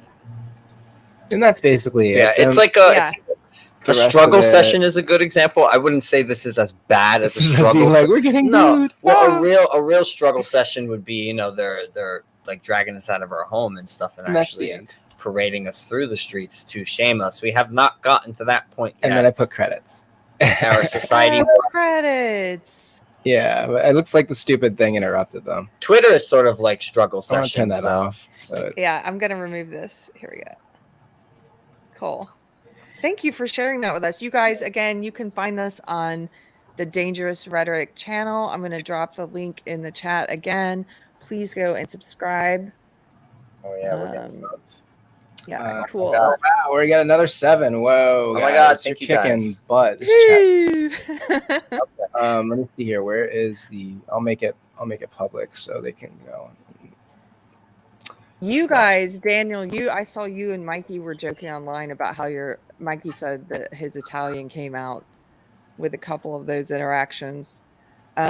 and that's basically it. It's like a struggle session is a good example. I wouldn't say this is as bad as a struggle. Like we're getting good. Well, a real struggle session would be, you know, they're like dragging us out of our home and stuff, and actually parading us through the streets to shame us. We have not gotten to that point yet. And then I put credits. Our society credits. Yeah, but it looks like the stupid thing interrupted them. Twitter is sort of like struggle sessions. Turn that off. So yeah, I'm gonna remove this. Here we go. Cool. Thank you for sharing that with us. You guys, again, you can find this on the Dangerous Rhetoric channel. I'm going to drop the link in the chat again. Please go and subscribe. Oh, yeah, we're getting subs. Yeah, cool. Oh, wow, we got another 7. Whoa. Oh, my God. You're Thank you kicking guys. butt. This chat. Let me see here. Where is the... I'll make it public so they can go. You guys, Daniel, I saw you and Mikey were joking online about how Mikey said that his Italian came out with a couple of those interactions. Wait,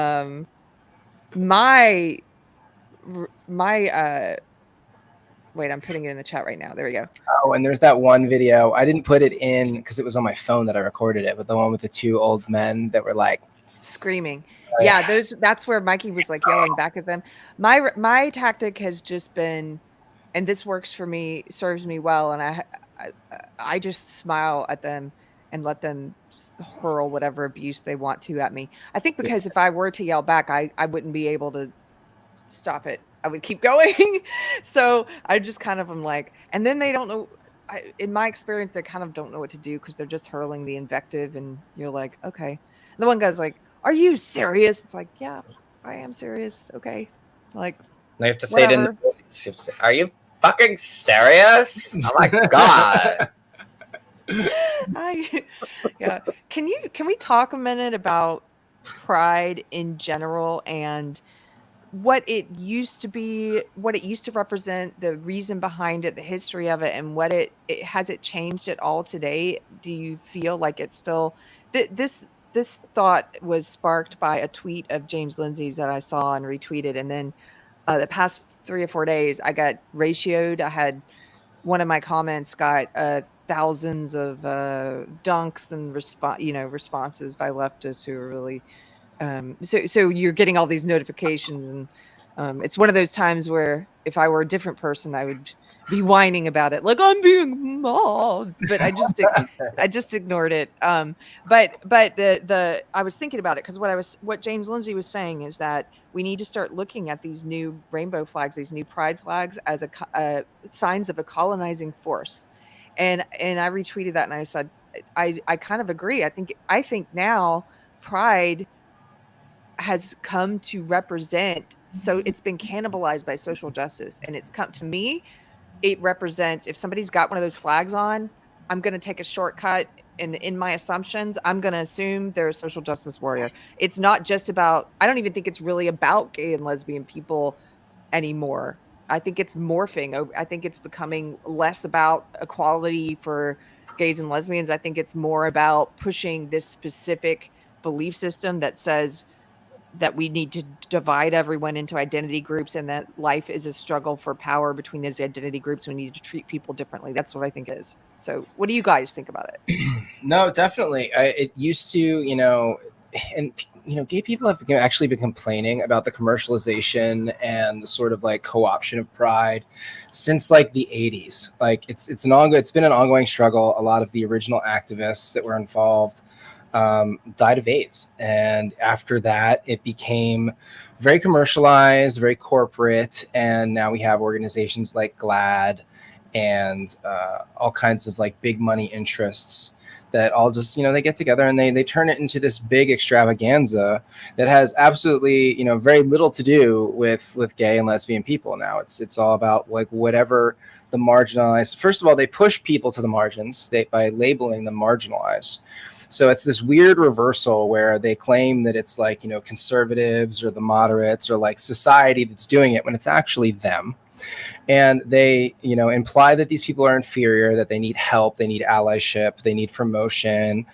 I'm putting it in the chat right now. There we go. Oh, and there's that one video. I didn't put it in because it was on my phone that I recorded it, but the one with the 2 old men that were like screaming. Yeah, that's where Mikey was like yelling back at them. My tactic has just been, and this works for me, serves me well, and I just smile at them and let them hurl whatever abuse they want to at me. I think because if I were to yell back, I wouldn't be able to stop it. I would keep going. So I just kind of am like, and then they don't know. In my experience, they kind of don't know what to do because they're just hurling the invective, and you're like, okay. And the one guy's like, "Are you serious?" It's like, yeah, I am serious. Okay, like. Now you have to say it in the voice. You have to say, "Are you fucking serious?" Oh my God. Yeah. Can we talk a minute about Pride in general and what it used to be, what it used to represent, the reason behind it, the history of it, and what it has it changed at all today? Do you feel like it's still this thought was sparked by a tweet of James Lindsay's that I saw and retweeted, and then the past 3 or 4 days I got ratioed. I had one of my comments got thousands of dunks and responses by leftists who are really so you're getting all these notifications, and it's one of those times where if I were a different person, I would be whining about it, like I'm being mobbed, but I just ignored it. But the I was thinking about it because what James Lindsay was saying is that we need to start looking at these new rainbow flags, these new pride flags, as a signs of a colonizing force, and I retweeted that and I said I kind of agree. I think now Pride has come to represent, so it's been cannibalized by social justice, and it's come to me. It represents, if somebody's got one of those flags on, I'm going to take a shortcut, and in my assumptions, I'm going to assume they're a social justice warrior. It's not just about, I don't even think it's really about gay and lesbian people anymore. I think it's morphing. I think it's becoming less about equality for gays and lesbians. I think it's more about pushing this specific belief system that says that we need to divide everyone into identity groups, and that life is a struggle for power between those identity groups. We need to treat people differently. That's what I think it is. So what do you guys think about it? No, definitely. It used to, and gay people have actually been complaining about the commercialization and the sort of like co-option of pride since like the 80s. Like it's been an ongoing struggle. A lot of the original activists that were involved died of AIDS, and after that it became very commercialized, very corporate, and now we have organizations like GLAAD and all kinds of like big money interests that all just, they get together and they turn it into this big extravaganza that has absolutely, very little to do with gay and lesbian people. Now it's all about like whatever the marginalized. First of all, they push people to the margins by labeling them marginalized. So it's this weird reversal where they claim that it's like, conservatives or the moderates or like society that's doing it when it's actually them. And they, imply that these people are inferior, that they need help, they need allyship, they need promotion,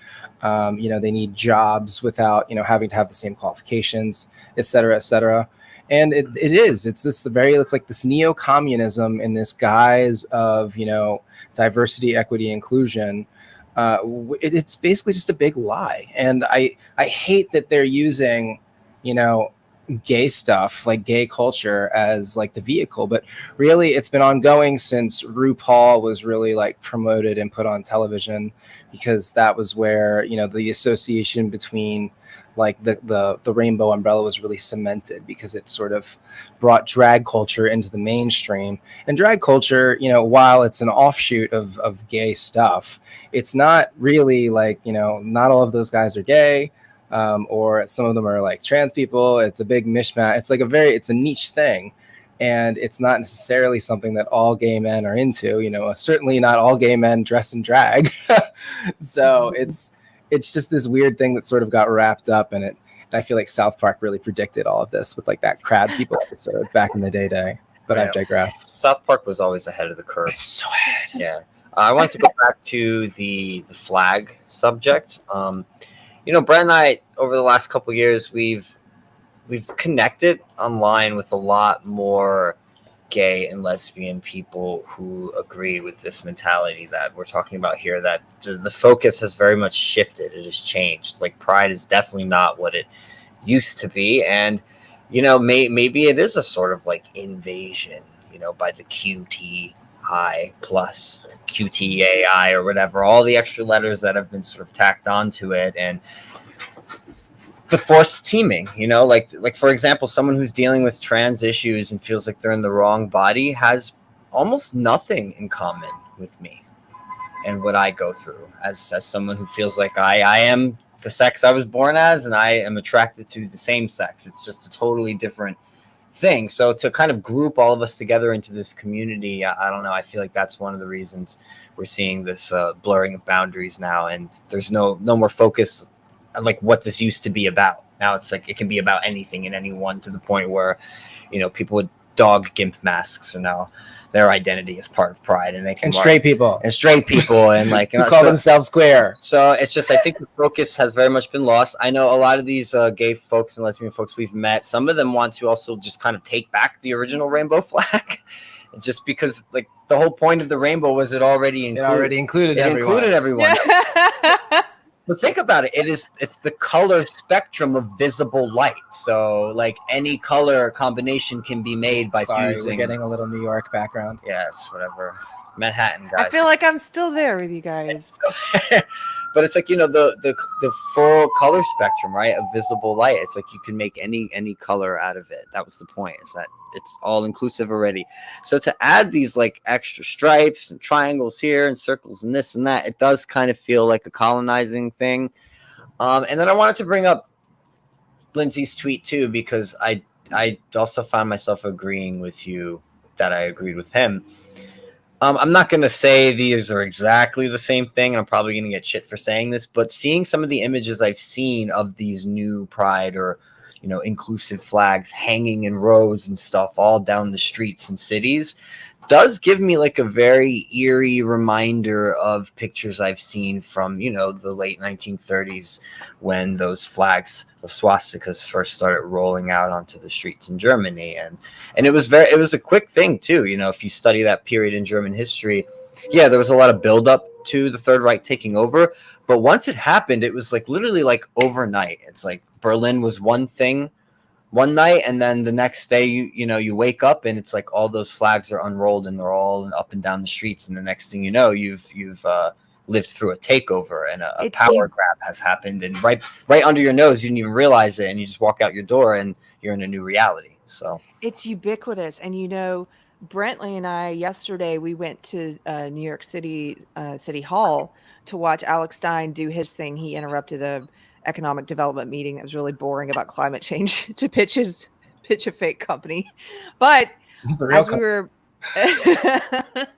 they need jobs without, having to have the same qualifications, et cetera, et cetera. And it's like this neo-communism in this guise of, diversity, equity, inclusion. It's basically just a big lie. And I hate that they're using, gay stuff, like gay culture, as like the vehicle, but really it's been ongoing since RuPaul was really like promoted and put on television, because that was where, the association between like the rainbow umbrella was really cemented, because it sort of brought drag culture into the mainstream. And drag culture, while it's an offshoot of gay stuff, it's not really like, not all of those guys are gay. Or some of them are like trans people. It's a big mishmash. It's like it's a niche thing, and it's not necessarily something that all gay men are into. Certainly not all gay men dress in drag. So it's just this weird thing that sort of got wrapped up in it. And I feel like South Park really predicted all of this with like that crab people episode back in the day. But I've digressed. South Park was always ahead of the curve. So ahead. Yeah. I want to go back to the flag subject. Brent and I, over the last couple of years, we've connected online with a lot more gay and lesbian people who agree with this mentality that we're talking about here, that the focus has very much shifted. It has changed. Like, pride is definitely not what it used to be. And, maybe it is a sort of like invasion, by the QTI plus QTAI or whatever, all the extra letters that have been sort of tacked onto it, and the forced teaming, like for example, someone who's dealing with trans issues and feels like they're in the wrong body has almost nothing in common with me and what I go through as someone who feels like I am the sex I was born as, and I am attracted to the same sex. It's just a totally different thing. So to kind of group all of us together into this community, I don't know, I feel like that's one of the reasons we're seeing this blurring of boundaries now, and there's no more focus on like what this used to be about. Now it's like it can be about anything and anyone, to the point where people with dog gimp masks are now their identity is part of pride, and they can straight people and like who call themselves queer. So it's just, I think the focus has very much been lost. I know a lot of these gay folks and lesbian folks we've met, some of them want to also just kind of take back the original rainbow flag, just because like the whole point of the rainbow was it already included everyone. But think about it. It's the color spectrum of visible light. So like any color combination can be made by fusing. We're getting a little New York background. Yes, whatever. Manhattan, guys. I feel like I'm still there with you guys. But it's like, the full color spectrum, right, of visible light. It's like you can make any color out of it. That was the point. It's that it's all inclusive already. So to add these like extra stripes and triangles here and circles and this and that, it does kind of feel like a colonizing thing. And then I wanted to bring up Lindsay's tweet too, because I also found myself agreeing with you that I agreed with him. I'm not going to say these are exactly the same thing, and I'm probably going to get shit for saying this, but seeing some of the images I've seen of these new pride or, inclusive flags hanging in rows and stuff all down the streets and cities does give me like a very eerie reminder of pictures I've seen from, the late 1930s when those flags of swastikas first started rolling out onto the streets in Germany. And it was a quick thing too. If you study that period in German history, yeah, there was a lot of buildup to the Third Reich taking over, but once it happened, it was like literally like overnight. It's like Berlin was one thing one night, and then the next day you wake up and it's like all those flags are unrolled and they're all up and down the streets, and the next thing you know, you've lived through a takeover and a power grab has happened, and right under your nose, you didn't even realize it, and you just walk out your door and you're in a new reality. So it's ubiquitous. And Brentley and I yesterday, we went to New York City City Hall to watch Alex Stein do his thing. He interrupted a economic development meeting that was really boring about climate change to pitch a fake company. But as we were it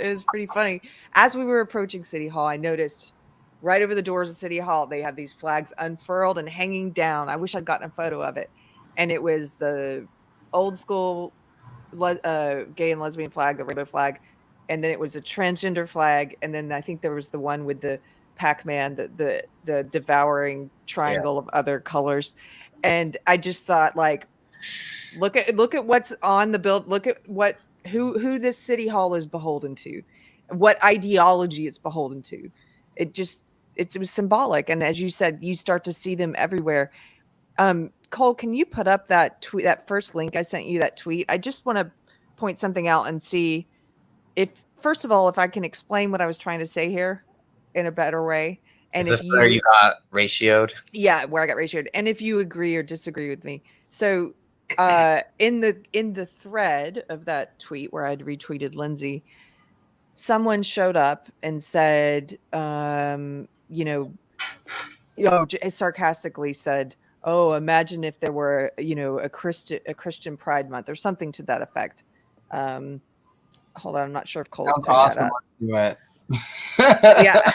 was pretty funny. As we were approaching City Hall, I noticed right over the doors of City Hall, they have these flags unfurled and hanging down. I wish I'd gotten a photo of it. And it was the old school gay and lesbian flag, the rainbow flag. And then it was a transgender flag. And then I think there was the one with the Pac-Man, the devouring triangle of other colors. And I just thought, like, look at what's on the build. Look at who this City Hall is beholden to, what ideology it's beholden to. It was symbolic. And as you said, you start to see them everywhere. Cole, can you put up that tweet, that first link I sent you, that tweet? I just want to point something out and see if, first of all, if I can explain what I was trying to say here in a better way. And is this where you got ratioed? Yeah, where I got ratioed. And if you agree or disagree with me. So in the thread of that tweet where I'd retweeted Lindsay, someone showed up and said, sarcastically said, "Oh, imagine if there were, a Christian Pride Month," or something to that effect. Hold on, I'm not sure if Cole's sounds awesome. Let's do it. Yeah.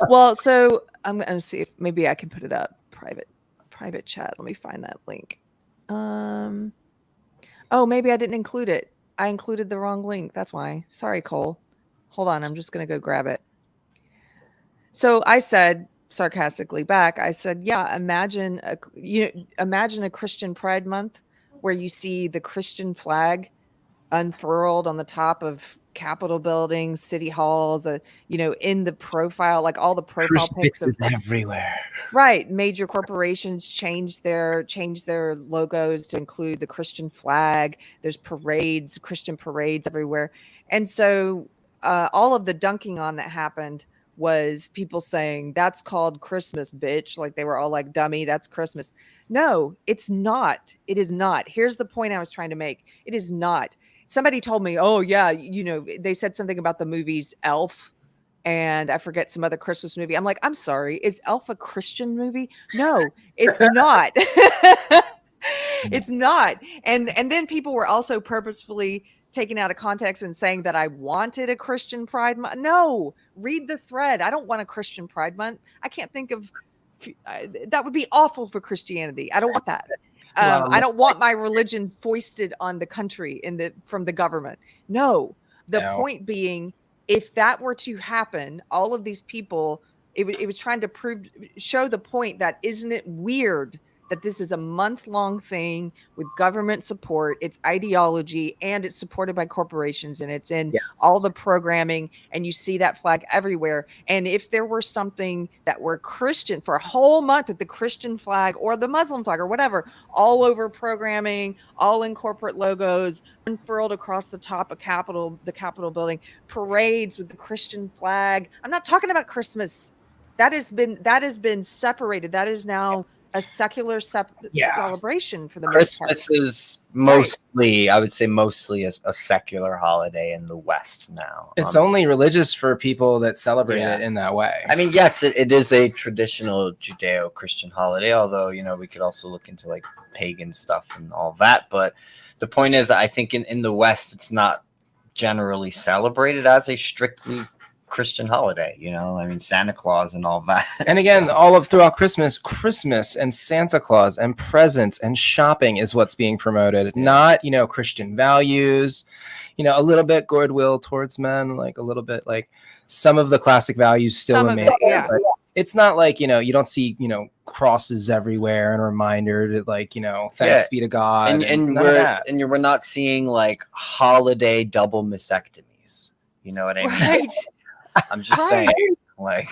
Well, so I'm going to see if maybe I can put it up. Private chat. Let me find that link. Oh, maybe I didn't include it. I included the wrong link. That's why. Sorry, Cole. Hold on. I'm just going to go grab it. So I said sarcastically back, I said, yeah, imagine a Christian Pride Month where you see the Christian flag unfurled on the top of Capitol buildings, city halls, in the profile, like all the profile pictures everywhere. Right. Major corporations change their logos to include the Christian flag. There's parades, Christian parades everywhere. And so all of the dunking on that happened was people saying, "That's called Christmas, bitch." Like they were all like, "Dummy, that's Christmas." No, it's not. It is not. Here's the point I was trying to make. It is not. Somebody told me, "Oh yeah, they said something about the movies Elf and I forget some other Christmas movie." I'm like, "I'm sorry, is Elf a Christian movie?" No, it's not. It's not. And then people were also purposefully taken out of context and saying that I wanted a Christian Pride Month. No, read the thread. I don't want a Christian Pride Month. I can't think of that would be awful for Christianity. I don't want that. I don't want my religion foisted on the country from the government. No, the point being, if that were to happen, all of these people, it was trying to show the point that isn't it weird that this is a month-long thing with government support, it's ideology, and it's supported by corporations, and it's in all the programming, and you see that flag everywhere. And if there were something that were Christian for a whole month with the Christian flag or the Muslim flag or whatever, all over programming, all in corporate logos, unfurled across the top of the Capitol building, parades with the Christian flag. I'm not talking about Christmas. That has been separated. That is now a secular celebration for the most part. Christmas is mostly, I would say mostly a secular holiday in the West now. It's only religious for people that celebrate it in that way. I mean, yes, it is a traditional Judeo-Christian holiday, although, we could also look into like pagan stuff and all that. But the point is, I think in the West, it's not generally celebrated as a strictly Christian holiday, I mean, Santa Claus and all that. And again, all of throughout Christmas and Santa Claus and presents and shopping is what's being promoted, not, Christian values, a little bit goodwill towards men, like a little bit like some of the classic values still remain. But it's not like, you don't see, crosses everywhere and a reminder to like, thanks be to God. And we're not seeing like holiday double mastectomies. You know what I mean? Right. I'm just Right. saying, like,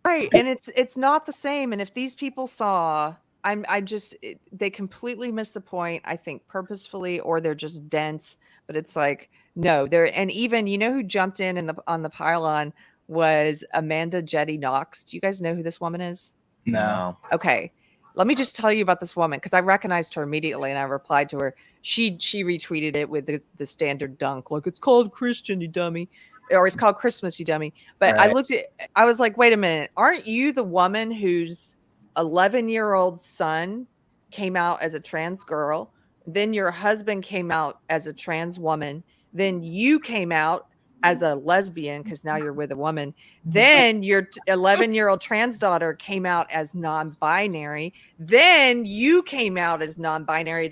Right. And it's not the same. And if these people saw, they completely miss the point, I think purposefully, or they're just dense, but it's like, no, and even, who jumped in on the pylon was Amanda Jetty Knox. Do you guys know who this woman is? No. Okay. Let me just tell you about this woman, because I recognized her immediately and I replied to her. She retweeted it with the standard dunk, like, it's called Christian, you dummy. Or it's called Christmas, you dummy. But Right. I was like, wait a minute. Aren't you the woman whose 11-year-old son came out as a trans girl? Then your husband came out as a trans woman. Then you came out as a lesbian because now you're with a woman. Then your 11-year-old trans daughter came out as non-binary. Then you came out as non-binary.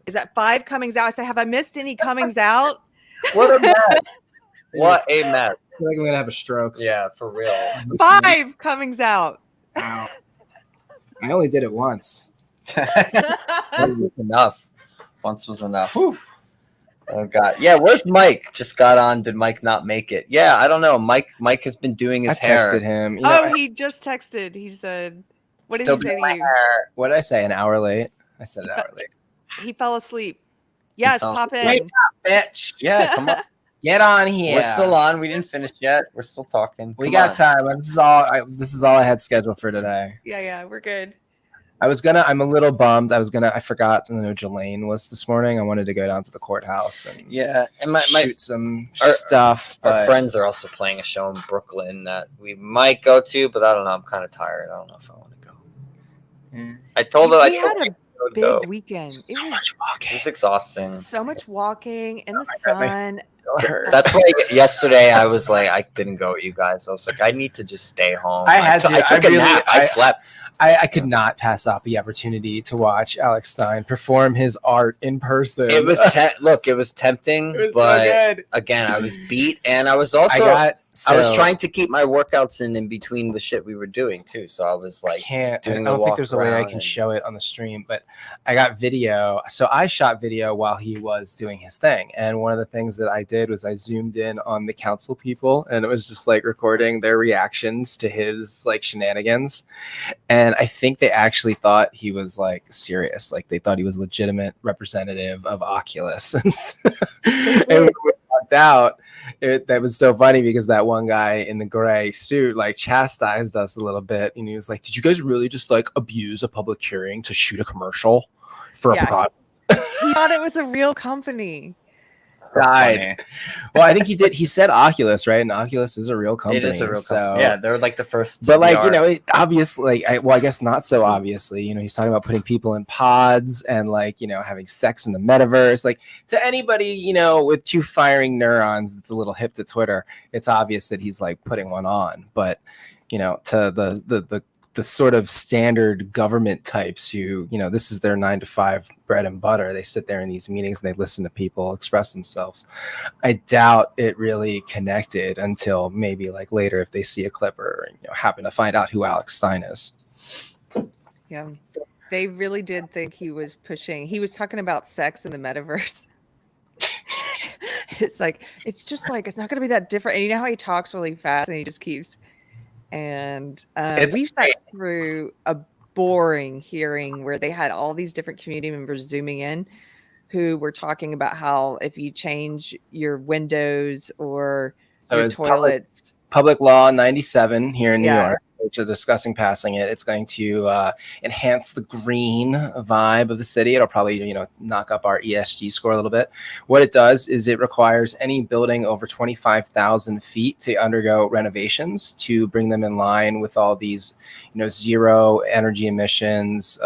Is that 5 comings out? I said, have I missed any comings out? what a mess. What a mess. I feel like I'm gonna have a stroke. Yeah, for real. 5 comings out. Wow. I only did it once. Enough. Once was enough. Whew. Oh God. Yeah, where's Mike? Just got on. Did Mike not make it? Yeah, I don't know. Mike has been doing his I hair. texted him. He just texted. He said, what did Still he say doing to my you? hair. What did I say? An hour late? I said an hour late. He fell asleep. Yes, fell pop in. Wake up, bitch. Yeah, come on. Get on here. We're still on. We didn't finish yet. We're still talking. We Come got on. time. This is all I had scheduled for today. Yeah, we're good. I'm a little bummed. I forgot, Jelaine was this morning. I wanted to go down to the courthouse and and shoot some stuff. Our But friends are also playing a show in Brooklyn that we might go to, but I don't know. I'm kind of tired. I don't know if I want to go. I told her We had a big weekend. It was It's exhausting. so much walking in the sun. That's why yesterday I was like, I didn't go with you guys. I was like, I need to just stay home. I took a nap. I slept. I could not pass up the opportunity to watch Alex Stein perform his art in person. It was look, it was tempting, It was but so good. again, I was beat, and I was also I was trying to keep my workouts in between the shit we were doing too. So I was like, I don't think there's a way I can show it on the stream, but I got video. So I shot video while he was doing his thing, and one of the things that I did was I zoomed in on the council people, and it was just like recording their reactions to his like shenanigans. And I think they actually thought he was like serious, like they thought he was a legitimate representative of Oculus. And when we walked out, that was so funny because that one guy in the gray suit like chastised us a little bit, and he was like, "Did you guys really just like abuse a public hearing to shoot a commercial for a product?" He thought it was a real company. Died. Well, I think he did. He said Oculus, right? And Oculus is a real company. It is a real so, company. Yeah, they're like the first. But like obviously, I guess not so obviously. He's talking about putting people in pods and like having sex in the metaverse. Like to anybody with 2 firing neurons that's a little hip to Twitter, it's obvious that he's like putting one on. But to the sort of standard government types who, this is their 9 to 5 bread and butter. They sit there in these meetings and they listen to people express themselves. I doubt it really connected until maybe like later if they see a clip or happen to find out who Alex Stein is. Yeah, they really did think he was pushing. He was talking about sex in the metaverse. It's just like, it's not going to be that different. And you know how he talks really fast and he just keeps... And we sat through a boring hearing where they had all these different community members zooming in who were talking about how if you change your windows or your toilets. Public Law 97 here in New York, which is discussing passing it. It's going to enhance the green vibe of the city. It'll probably, knock up our ESG score a little bit. What it does is it requires any building over 25,000 feet to undergo renovations to bring them in line with all these, zero energy emissions,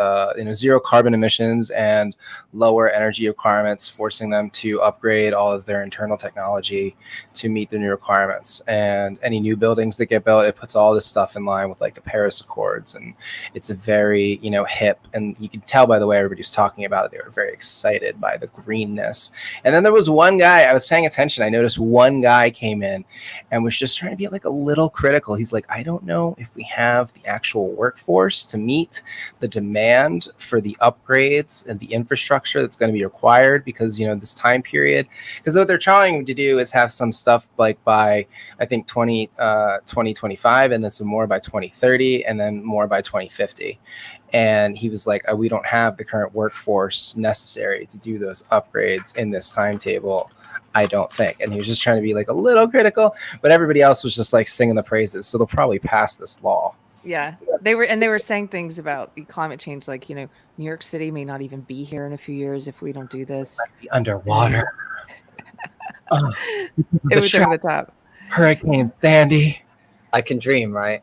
zero carbon emissions and lower energy requirements, forcing them to upgrade all of their internal technology to meet the new requirements. And any new buildings that get built, it puts all this stuff in line with like the Paris Accords, and it's a very, you know, hip, and you can tell by the way everybody was talking about it, they were very excited by the greenness. And then there was one guy, I was paying attention, I noticed one guy came in and was just trying to be like a little critical. He's like, I don't know if we have the actual workforce to meet the demand for the upgrades and the infrastructure that's going to be required, because, you know, this time period, because what they're trying to do is have some stuff like by, I think 2025, and then some more by 2030, and then more by 2050. And he was like, we don't have the current workforce necessary to do those upgrades in this timetable, I don't think. And he was just trying to be like a little critical, but everybody else was just like singing the praises. So they'll probably pass this law. Yeah, they were saying things about climate change, like, you know, New York City may not even be here in a few years if we don't do this. Be underwater. It was over the top. Hurricane Sandy. I can dream, right?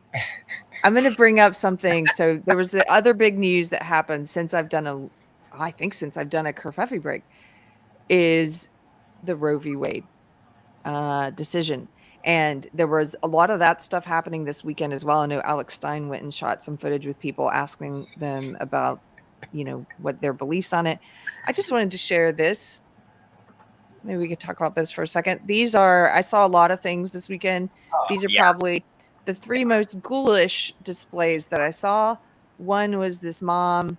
I'm going to bring up something. So there was the other big news that happened since I've done a Kerfefe break, is the Roe v. Wade decision. And there was a lot of that stuff happening this weekend as well. I know Alex Stein went and shot some footage with people asking them about, you know, what their beliefs on it. I just wanted to share this. Maybe we could talk about this for a second. I saw a lot of things this weekend. These are probably the three most ghoulish displays that I saw. One was this mom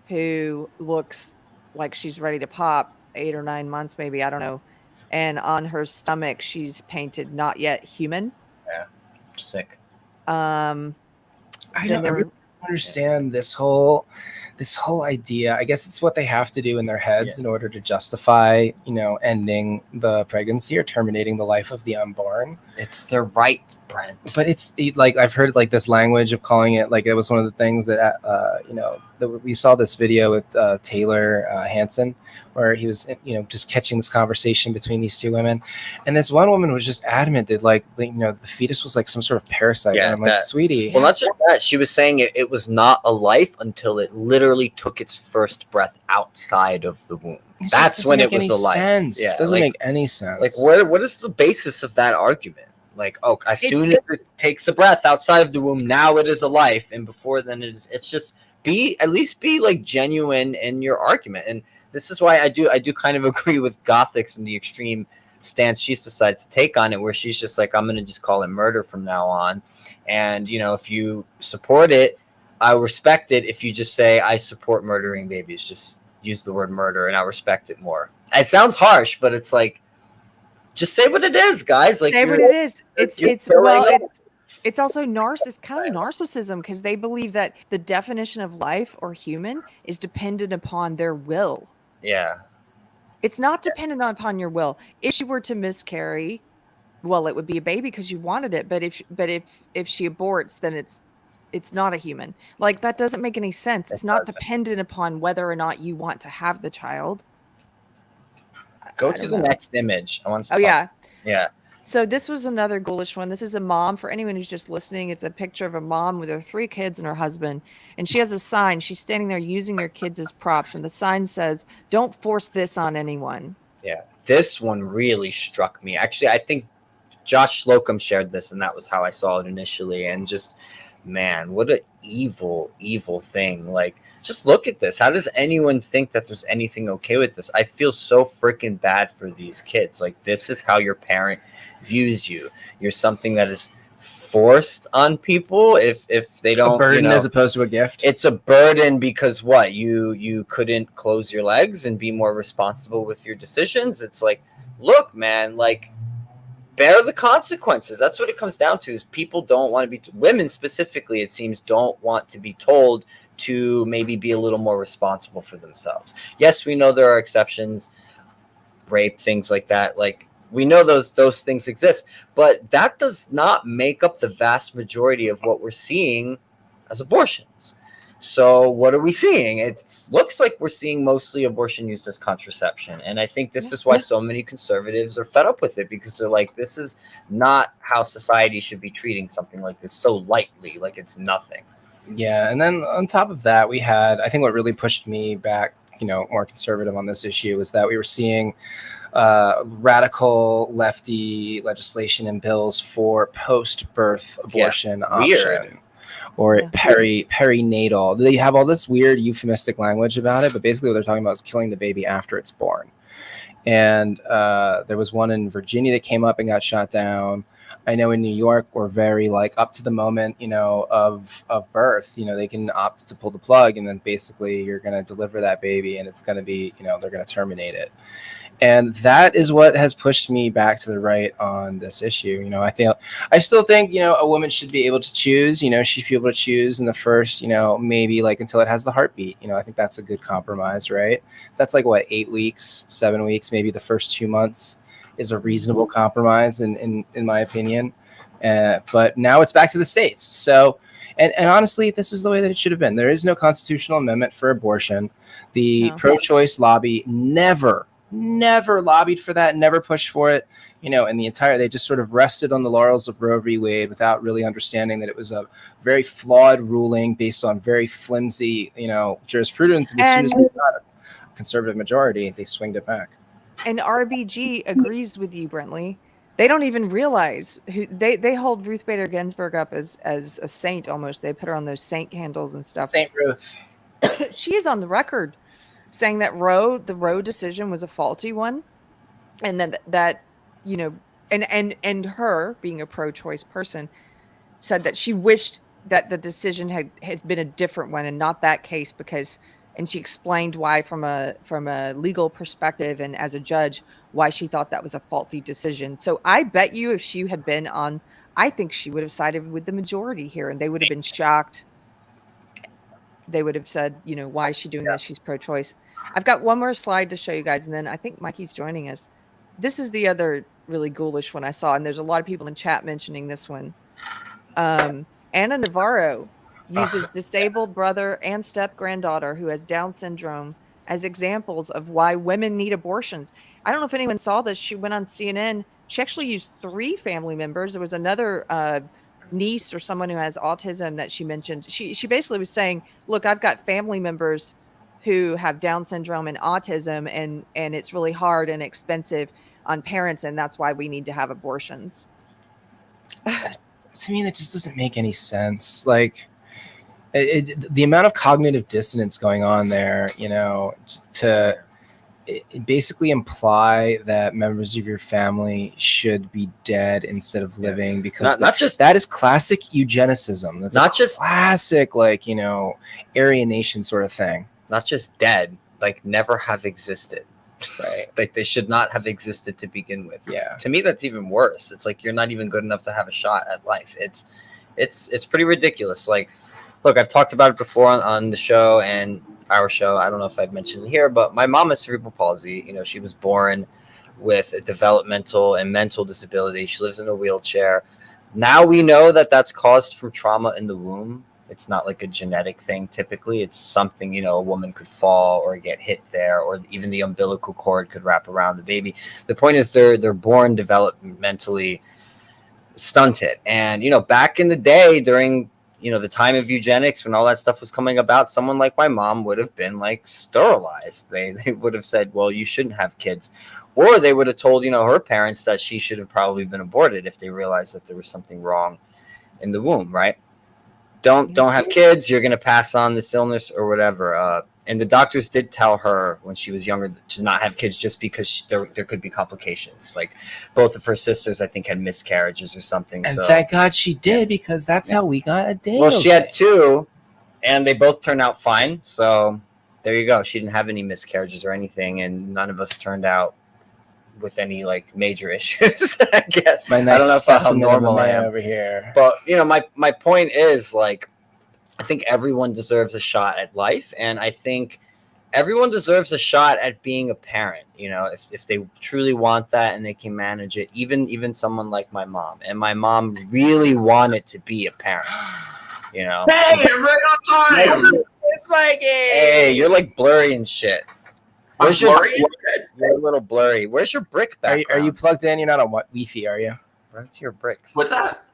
who looks like she's ready to pop, 8 or 9 months, maybe, I don't know. And on her stomach, she's painted "not yet human." Yeah, sick. I don't really understand this whole idea. I guess it's what they have to do in their heads in order to justify, you know, ending the pregnancy or terminating the life of the unborn. It's their right, Brent. But it's like, I've heard like this language of calling it, like it was one of the things that you know, we saw this video with Taylor Hansen, where he was, you know, just catching this conversation between these two women, and this one woman was just adamant that, like, you know, the fetus was like some sort of parasite. Yeah, and I'm like, sweetie. Well, not just that. She was saying it was not a life until it literally took its first breath outside of the womb. That's when it was a life. Yeah, it doesn't make any sense. Like, what is the basis of that argument? Like, oh, as soon as it takes a breath outside of the womb, now it is a life, and before then it's just at least be like genuine in your argument. And this is why I do kind of agree with Gothix and the extreme stance she's decided to take on it, where she's just like, I'm going to just call it murder from now on. And, you know, if you support it, I respect it. If you just say, I support murdering babies, just use the word murder, and I respect it more. It sounds harsh, but it's like, just say what it is, guys. Like, say what it is. It's also it's kind of narcissism, because they believe that the definition of life or human is dependent upon their will. Yeah. It's not dependent upon your will. If she were to miscarry, well, it would be a baby because you wanted it. But if she aborts, then it's not a human. Like, that doesn't make any sense. It's not dependent upon whether or not you want to have the child. Go to the next image. I want to. Yeah. So this was another ghoulish one. This is a mom. For anyone who's just listening, it's a picture of a mom with her 3 kids and her husband. And she has a sign. She's standing there using her kids as props. And the sign says, "Don't force this on anyone." Yeah. This one really struck me. Actually, I think Josh Slocum shared this, and that was how I saw it initially. And just, man, what an evil, evil thing. Like, just look at this. How does anyone think that there's anything okay with this? I feel so freaking bad for these kids. Like, this is how your parent views you. You're something that is forced on people if they don't. A burden, you know, as opposed to a gift. It's a burden because what? You couldn't close your legs and be more responsible with your decisions. It's like, look, man, like, bear the consequences. That's what it comes down to, is people don't want to be, women specifically, it seems, don't want to be told to maybe be a little more responsible for themselves. Yes, we know there are exceptions, rape, things like that. Like, we know those things exist, but that does not make up the vast majority of what we're seeing as abortions. So what are we seeing? It looks like we're seeing mostly abortion used as contraception. And I think this is why so many conservatives are fed up with it, because they're like, this is not how society should be treating something like this so lightly, like it's nothing. Yeah. And then on top of that, we had, I think what really pushed me back, you know, more conservative on this issue, was that we were seeing radical lefty legislation and bills for post-birth abortion option. or Yeah. perinatal. They have all this weird euphemistic language about it, but basically what they're talking about is killing the baby after it's born. And there was one in Virginia that came up and got shot down. I know in New York, we're very like up to the moment, of birth. They can opt to pull the plug, and then basically you're going to deliver that baby, and it's going to be, they're going to terminate it. And that is what has pushed me back to the right on this issue. I still think, a woman should be able to choose. She should be able to choose in the first, maybe like until it has the heartbeat. I think that's a good compromise, right? That's like 8 weeks, 7 weeks, maybe the first 2 months is a reasonable compromise in my opinion. But now it's back to the states. So, and honestly, this is the way that it should have been. There is no constitutional amendment for abortion. The pro-choice lobby never lobbied for that, never pushed for it, they just sort of rested on the laurels of Roe v. Wade without really understanding that it was a very flawed ruling based on very flimsy, jurisprudence. And as soon as we got a conservative majority, they swinged it back. And RBG agrees with you, Brentley. They don't even realize who they hold Ruth Bader Ginsburg up as a saint almost. They put her on those saint candles and stuff. Saint Ruth. She is on the record saying that the Roe decision was a faulty one, and that and her being a pro-choice person said that she wished that the decision had been a different one and not that case and she explained why from a legal perspective and as a judge why she thought that was a faulty decision. So I bet you if she had been on, I think she would have sided with the majority here, and they would have been shocked. They would have said, why is she doing this? She's pro-choice. I've got one more slide to show you guys, and then I think Mikey's joining us. This is the other really ghoulish one I saw, and there's a lot of people in chat mentioning this one. Anna Navarro uses disabled brother and step-granddaughter who has Down syndrome as examples of why women need abortions. I don't know if anyone saw this. She went on CNN. She actually used 3 family members. There was another niece or someone who has autism that she mentioned. She basically was saying, look, I've got family members who have Down syndrome and autism, and it's really hard and expensive on parents, and that's why we need to have abortions. To me, that just doesn't make any sense. Like, the amount of cognitive dissonance going on there, to basically imply that members of your family should be dead instead of living, because that is classic eugenicism. That's not just classic, Aryan sort of thing. Not just dead, never have existed. Right. They should not have existed to begin with. Yeah. To me, that's even worse. It's like you're not even good enough to have a shot at life. It's pretty ridiculous. Look, I've talked about it before on the show and our show. I don't know if I've mentioned it here, but my mom has cerebral palsy. She was born with a developmental and mental disability. She lives in a wheelchair. Now we know that that's caused from trauma in the womb. It's not like a genetic thing. Typically, it's something, a woman could fall or get hit there, or even the umbilical cord could wrap around the baby. The point is they're born developmentally stunted. And, back in the day during, the time of eugenics, when all that stuff was coming about, someone like my mom would have been sterilized. They would have said, well, you shouldn't have kids. Or they would have told, her parents that she should have probably been aborted if they realized that there was something wrong in the womb, right? Don't have kids, you're going to pass on this illness or whatever. And the doctors did tell her when she was younger to not have kids just because there could be complications. Both of her sisters, I think, had miscarriages or something. And thank God she did, because that's how we got a Daniel. Well, she had 2, and they both turned out fine. So there you go. She didn't have any miscarriages or anything, and none of us turned out with any major issues. I guess. I don't know how normal I am over here. But my point is I think everyone deserves a shot at life, and I think everyone deserves a shot at being a parent. If they truly want that and they can manage it, even someone like my mom. And my mom really wanted to be a parent. Hey, right on time. It's Mikey. Hey, you're blurry and shit. Where's your blurry? You're a little blurry. Where's your brick background? Are you plugged in? You're not on Wi-Fi, are you? Right to your bricks. What's that?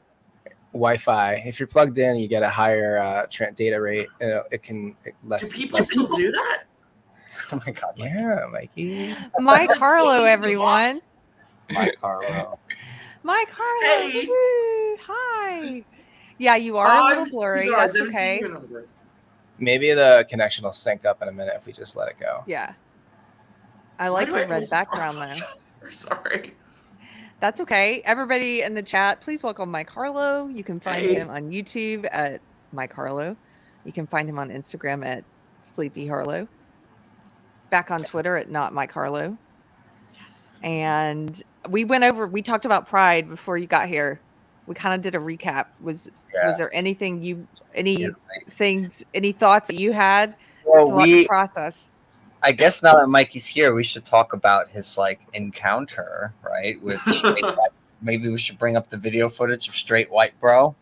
Wi-Fi. If you're plugged in, you get a higher data rate. It can less. Do people do that? Oh my God. Yeah, Mikey. Mike Harlow, everyone. Mike Harlow. Mike Harlow. Hey. Woo. Hi. Yeah, you are a little blurry. That's okay. Maybe the connection will sync up in a minute if we just let it go. Yeah. I like the red background though. Sorry. That's okay. Everybody in the chat, please welcome Mike Harlow. You can find him on YouTube at Mike Harlow. You can find him on Instagram at Sleepy Harlow. Back on Twitter at Not Mike Harlow. Yes. And we talked about Pride before you got here. We kind of did a recap. Was there anything any thoughts that you had? Well, it's a lot to process. I guess now that Mikey's here, we should talk about his encounter, right? With maybe we should bring up the video footage of straight white bro.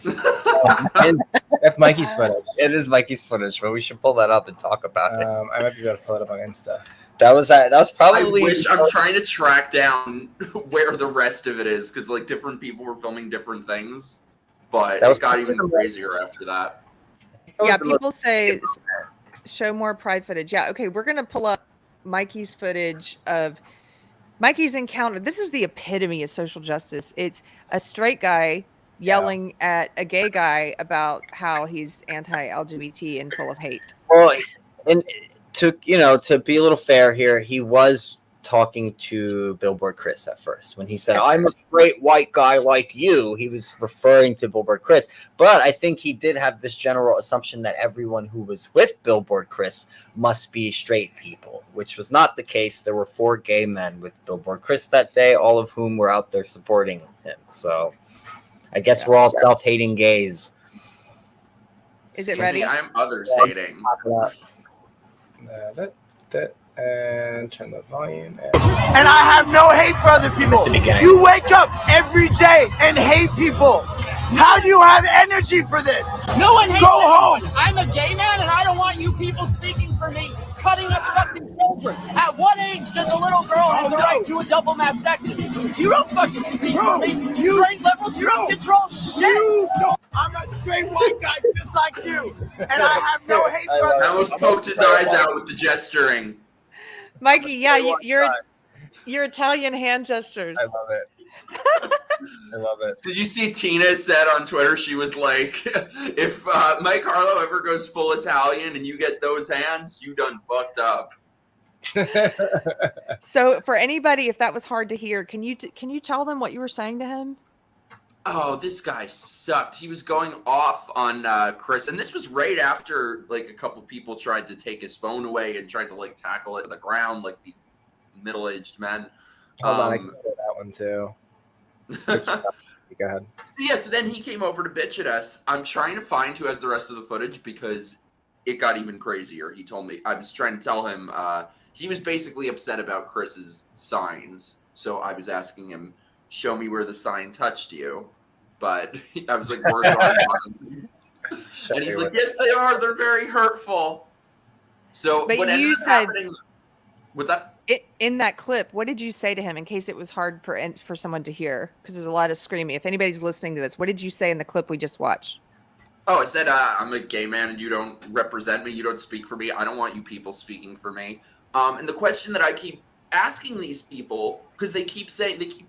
That's Mikey's footage. It is Mikey's footage, but we should pull that up and talk about it. I might be able to pull it up on Insta. That was probably. I'm trying to track down where the rest of it is because different people were filming different things, but it got even crazier after that. Yeah, people say show more Pride footage. Yeah, okay, we're gonna pull up Mikey's footage of Mikey's encounter. This is the epitome of social justice. It's a straight guy yelling at a gay guy about how he's anti-LGBT and full of hate. Well, and to be a little fair here, he was talking to Billboard Chris at first when he said, "I'm a straight white guy like you." He was referring to Billboard Chris, but I think he did have this general assumption that everyone who was with Billboard Chris must be straight people, which was not the case. There were 4 gay men with Billboard Chris that day, all of whom were out there supporting him. So I guess we're all self-hating gays. Is it ready? I'm others hating. And turn the volume. And I have no hate for other people. You wake up every day and hate people. How do you have energy for this? No one hates Go home. I'm a gay man and I don't want you people speaking for me, cutting up fucking children. At what age does a little girl have the right to a double mastectomy? You don't fucking speak for me. You straight liberals, you don't control shit. I'm a straight white guy just like you. And I have no hate for other I almost poked his eyes out with the gesturing. Mikey, yeah, your Italian hand gestures. I love it. I love it. Did you see Tina said on Twitter, she was like, if Mike Harlow ever goes full Italian and you get those hands, you done fucked up. So for anybody, if that was hard to hear, can you tell them what you were saying to him? Oh, this guy sucked. He was going off on Chris, and this was right after a couple people tried to take his phone away and tried to tackle it to the ground like these middle-aged men. Hold on, I can say that one too. Go ahead. Yeah, so then he came over to bitch at us. I'm trying to find who has the rest of the footage because it got even crazier. He told me, I was trying to tell him, he was basically upset about Chris's signs. So I was asking him, show me where the sign touched you. But I was like, words aren't mine. And he's like, yes, they are. They're very hurtful. So but what you said, what's that? In that clip, what did you say to him in case it was hard for someone to hear? Because there's a lot of screaming. If anybody's listening to this, what did you say in the clip we just watched? Oh, I said, I'm a gay man and you don't represent me. You don't speak for me. I don't want you people speaking for me. And the question that I keep asking these people, because they keep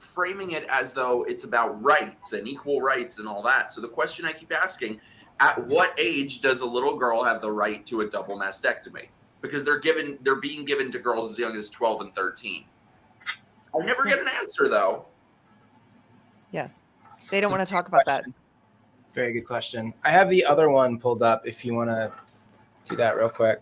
framing it as though it's about rights and equal rights and all that. So the question I keep asking, at what age does a little girl have the right to a double mastectomy? Because they're being given to girls as young as 12 and 13. I never get an answer though. Yeah. They don't want to talk about that. Very good question. I have the other one pulled up if you want to do that real quick.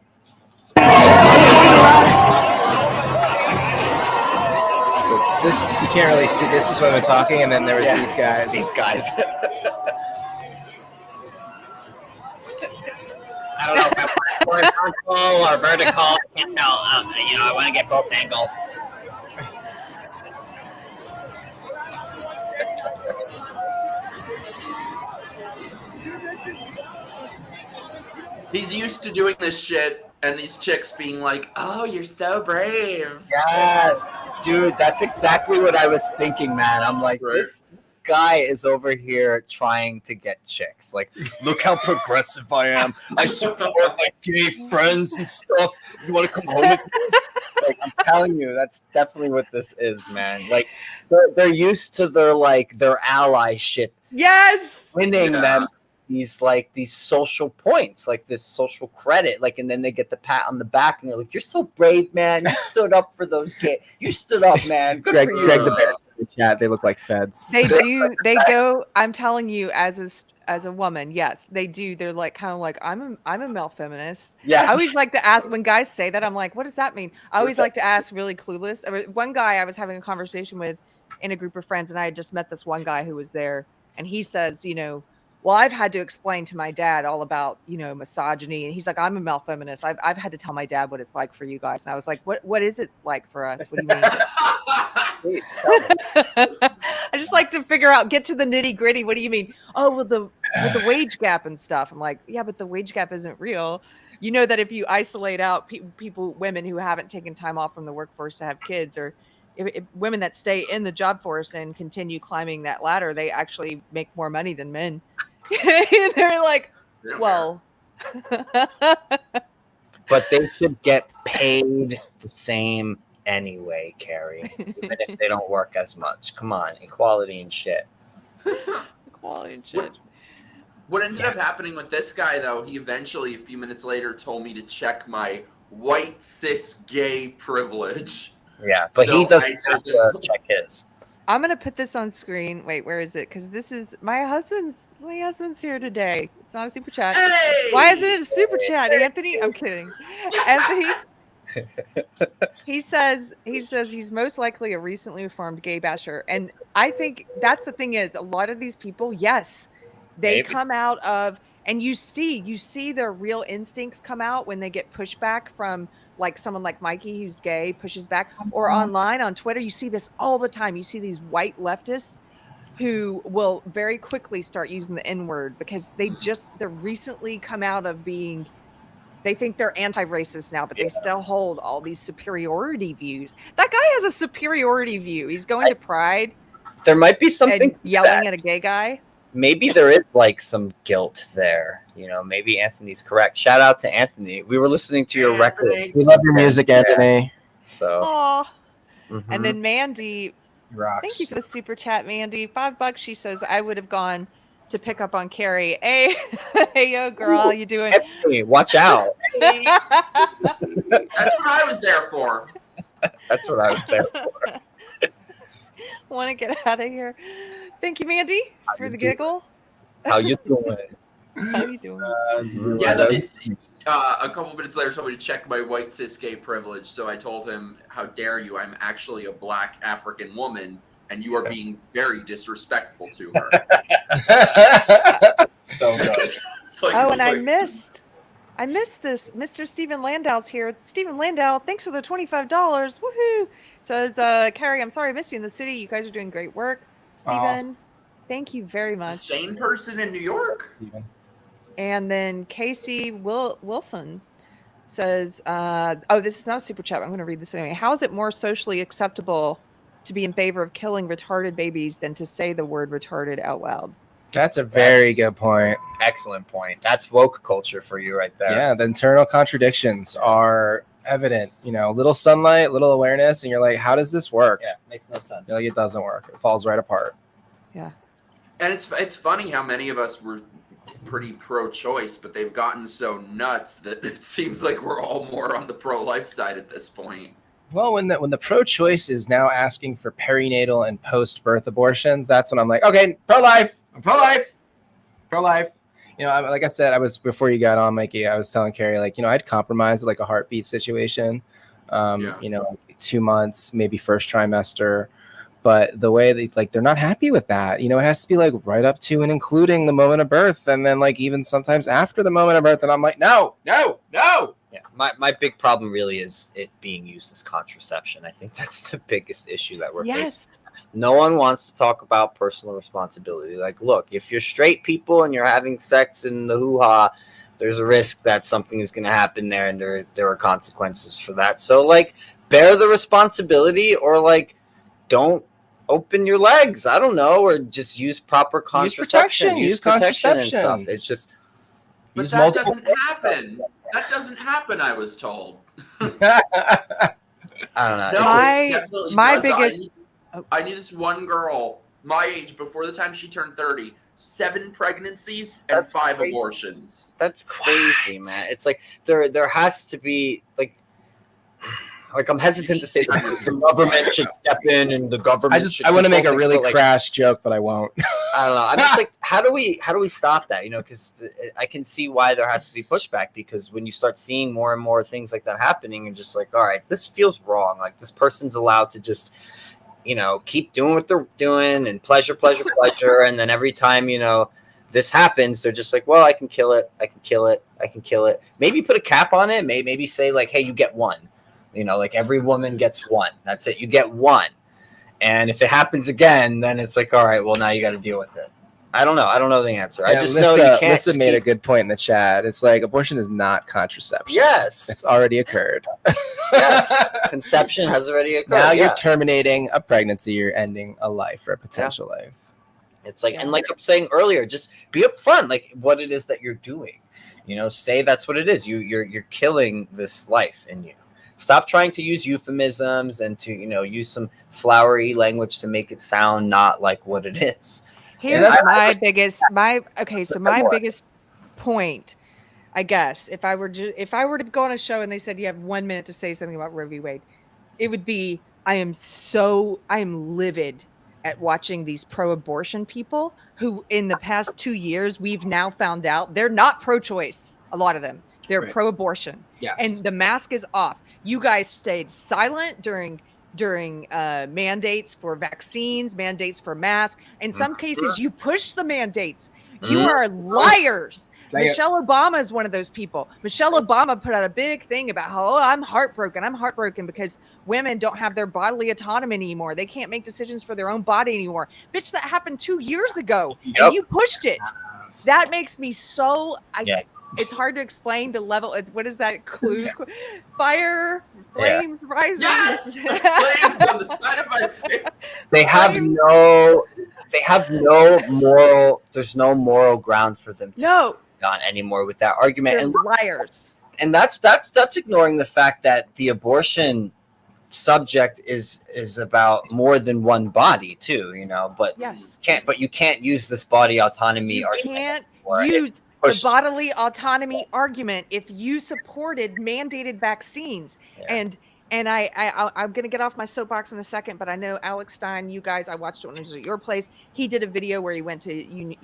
So this, you can't really see. This is when they're talking, and then there was these guys. These guys. I don't know if I'm horizontal or vertical. I can't tell. I want to get both angles. He's used to doing this shit, and these chicks being like, "Oh, you're so brave." Yes, dude, that's exactly what I was thinking, man. I'm like, this guy is over here trying to get chicks. Like, look how progressive I am. I support my gay friends and stuff. You want to come home with me? Like, I'm telling you, that's definitely what this is, man. Like, they're used to their allyship. Yes. Winning them these social points, like this social credit, like, and then they get the pat on the back and they're like, "You're so brave, man. You stood up for those kids. You stood up, man. Good for you." Greg the Bear in the chat, they look like feds. They do. They go. I'm telling you, as a woman, yes, they do. They're like kind of like I'm a male feminist. Yes. I always like to ask when guys say that. I'm like, what does that mean? I always like to ask really clueless. One guy I was having a conversation with in a group of friends, and I had just met this one guy who was there, and he says, well, I've had to explain to my dad all about, misogyny. And he's like, I'm a male feminist. I've had to tell my dad what it's like for you guys. And I was like, what is it like for us? What do you mean? I just like to figure out, get to the nitty gritty. What do you mean? Oh, with the wage gap and stuff. I'm like, yeah, but the wage gap isn't real. You know that if you isolate out women who haven't taken time off from the workforce to have kids, or if women that stay in the job force and continue climbing that ladder, they actually make more money than men. They're like, well, but they should get paid the same anyway, Keri, even if they don't work as much. Come on, equality and shit. Equality and shit. What ended up happening with this guy, though, he eventually, a few minutes later, told me to check my white cis gay privilege. Yeah, but he doesn't have to check his. I'm gonna put this on screen. Wait, where is it? Because this is my husband's here today. It's not a super chat. Hey! Why isn't it a super chat, Anthony? I'm kidding. Anthony. He says he's most likely a recently formed gay basher, and I think that's the thing is a lot of these people, yes, they come out of, and you see their real instincts come out when they get pushback from like someone like Mikey who's gay pushes back, or online on Twitter. You see this all the time. You see these white leftists who will very quickly start using the N-word because they're recently come out of being, they think they're anti-racist now, but they still hold all these superiority views. That guy has a superiority view. He's going to Pride. There might be something yelling at a gay guy. Maybe there is like some guilt there. Maybe Anthony's correct. Shout out to Anthony. We were listening to your record. We love your music, Anthony. So. Aww. Mm-hmm. And then Mandy, rocks. Thank you for the super chat, Mandy. $5. She says I would have gone to pick up on Keri. Hey, yo, girl, how you doing? Hey, watch out. That's what I was there for. That's what I was there for. Want to get out of here. Thank you, Mandy, for the giggle. How you doing? How you doing? A couple minutes later, told me to check my white cis gay privilege. So I told him, "How dare you? I'm actually a black African woman, and you are being very disrespectful to her." So good. I missed this. Mr. Stephen Landau's here. Stephen Landau, thanks for the $25. Woohoo! Says, Keri, I'm sorry I missed you in the city. You guys are doing great work. Stephen, thank you very much. Same person in New York. Stephen. And then Casey Wilson says, this is not a super chat. I'm going to read this anyway. How is it more socially acceptable to be in favor of killing retarded babies than to say the word retarded out loud? That's a very good point. Excellent point. That's woke culture for you right there. Yeah, the internal contradictions are evident. Little sunlight, little awareness, and you're like, how does this work? Yeah, makes no sense. You're like, it doesn't work. It falls right apart. Yeah. And it's funny how many of us were pretty pro-choice, but they've gotten so nuts that it seems like we're all more on the pro-life side at this point. Well, when the pro-choice is now asking for perinatal and post-birth abortions, that's when I'm like, okay, pro-life. I'm pro-life. Pro-life. Like I said, I was, before you got on, Mikey, I was telling Keri, I'd compromise like a heartbeat situation. 2 months, maybe first trimester. But the way they're not happy with that, it has to be like right up to and including the moment of birth. And then even sometimes after the moment of birth. And I'm like, no. Yeah. My big problem really is it being used as contraception. I think that's the biggest issue that we're facing. No one wants to talk about personal responsibility. Like, look, if you're straight people and you're having sex in the hoo-ha, there's a risk that something is going to happen there, and there are consequences for that. So, bear the responsibility, or, don't open your legs. I don't know, or just use proper contraception. Use contraception and stuff. It's just... But that doesn't happen. That doesn't happen, I was told. I don't know. No, My- it definitely my does. biggest- I knew this one girl my age before the time she turned 30, 7 pregnancies and That's 5 crazy. abortions. That's crazy, man. It's like there has to be like I'm hesitant to say that the government should step in and the government. I want to make a control really things, but, crash joke, but I won't. I don't know. I'm just like, how do we stop that? You know, because I can see why there has to be pushback, because when you start seeing more and more things like that happening, and just like, all right, this feels wrong. Like this person's allowed to just, you know, keep doing what they're doing and pleasure, and then every time, you know, this happens, they're just like, well, I can kill it. Maybe put a cap on it. Maybe say like, hey, you get one. You know, like every woman gets one. That's it. You get one. And if it happens again, then it's like, all right, well, now you got to deal with it. I don't know. I don't know the answer. I just know you can't. Lisa made a good point in the chat. It's like abortion is not contraception. Yes. It's already occurred. Yes. Conception has already occurred. Now you're terminating a pregnancy. You're ending a life or a potential life. It's like, and like I'm saying earlier, just be upfront, like what it is that you're doing. You know, say that's what it is. You're killing this life in you. Stop trying to use euphemisms and to, you know, use some flowery language to make it sound not like what it is. Here's my biggest point, I guess. If I were to go on a show and they said you have 1 minute to say something about Roe v. Wade, it would be, I am livid at watching these pro-abortion people who in the past 2 years, we've now found out they're not pro-choice. A lot of them, they're pro-abortion. Yes. And the mask is off. You guys stayed silent during mandates for vaccines, mandates for masks. In some cases, you push the mandates. You are liars. Michelle Obama is one of those people. Michelle Obama put out a big thing about how, I'm heartbroken. I'm heartbroken because women don't have their bodily autonomy anymore. They can't make decisions for their own body anymore. Bitch, that happened 2 years ago. And you pushed it. That makes me so... It's hard to explain the level. What is that clue? Fire, flames, rising. Yes, flames on the side of my face. They have no moral. There's no moral ground for them to stand on anymore with that argument. They're liars. And that's ignoring the fact that the abortion subject is about more than one body too. You know, but you can't use this body autonomy argument. You can't use the bodily autonomy argument if you supported mandated vaccines. And I'm going to get off my soapbox in a second, but I know Alex Stein, you guys, I watched it when it was at your place. He did a video where he went to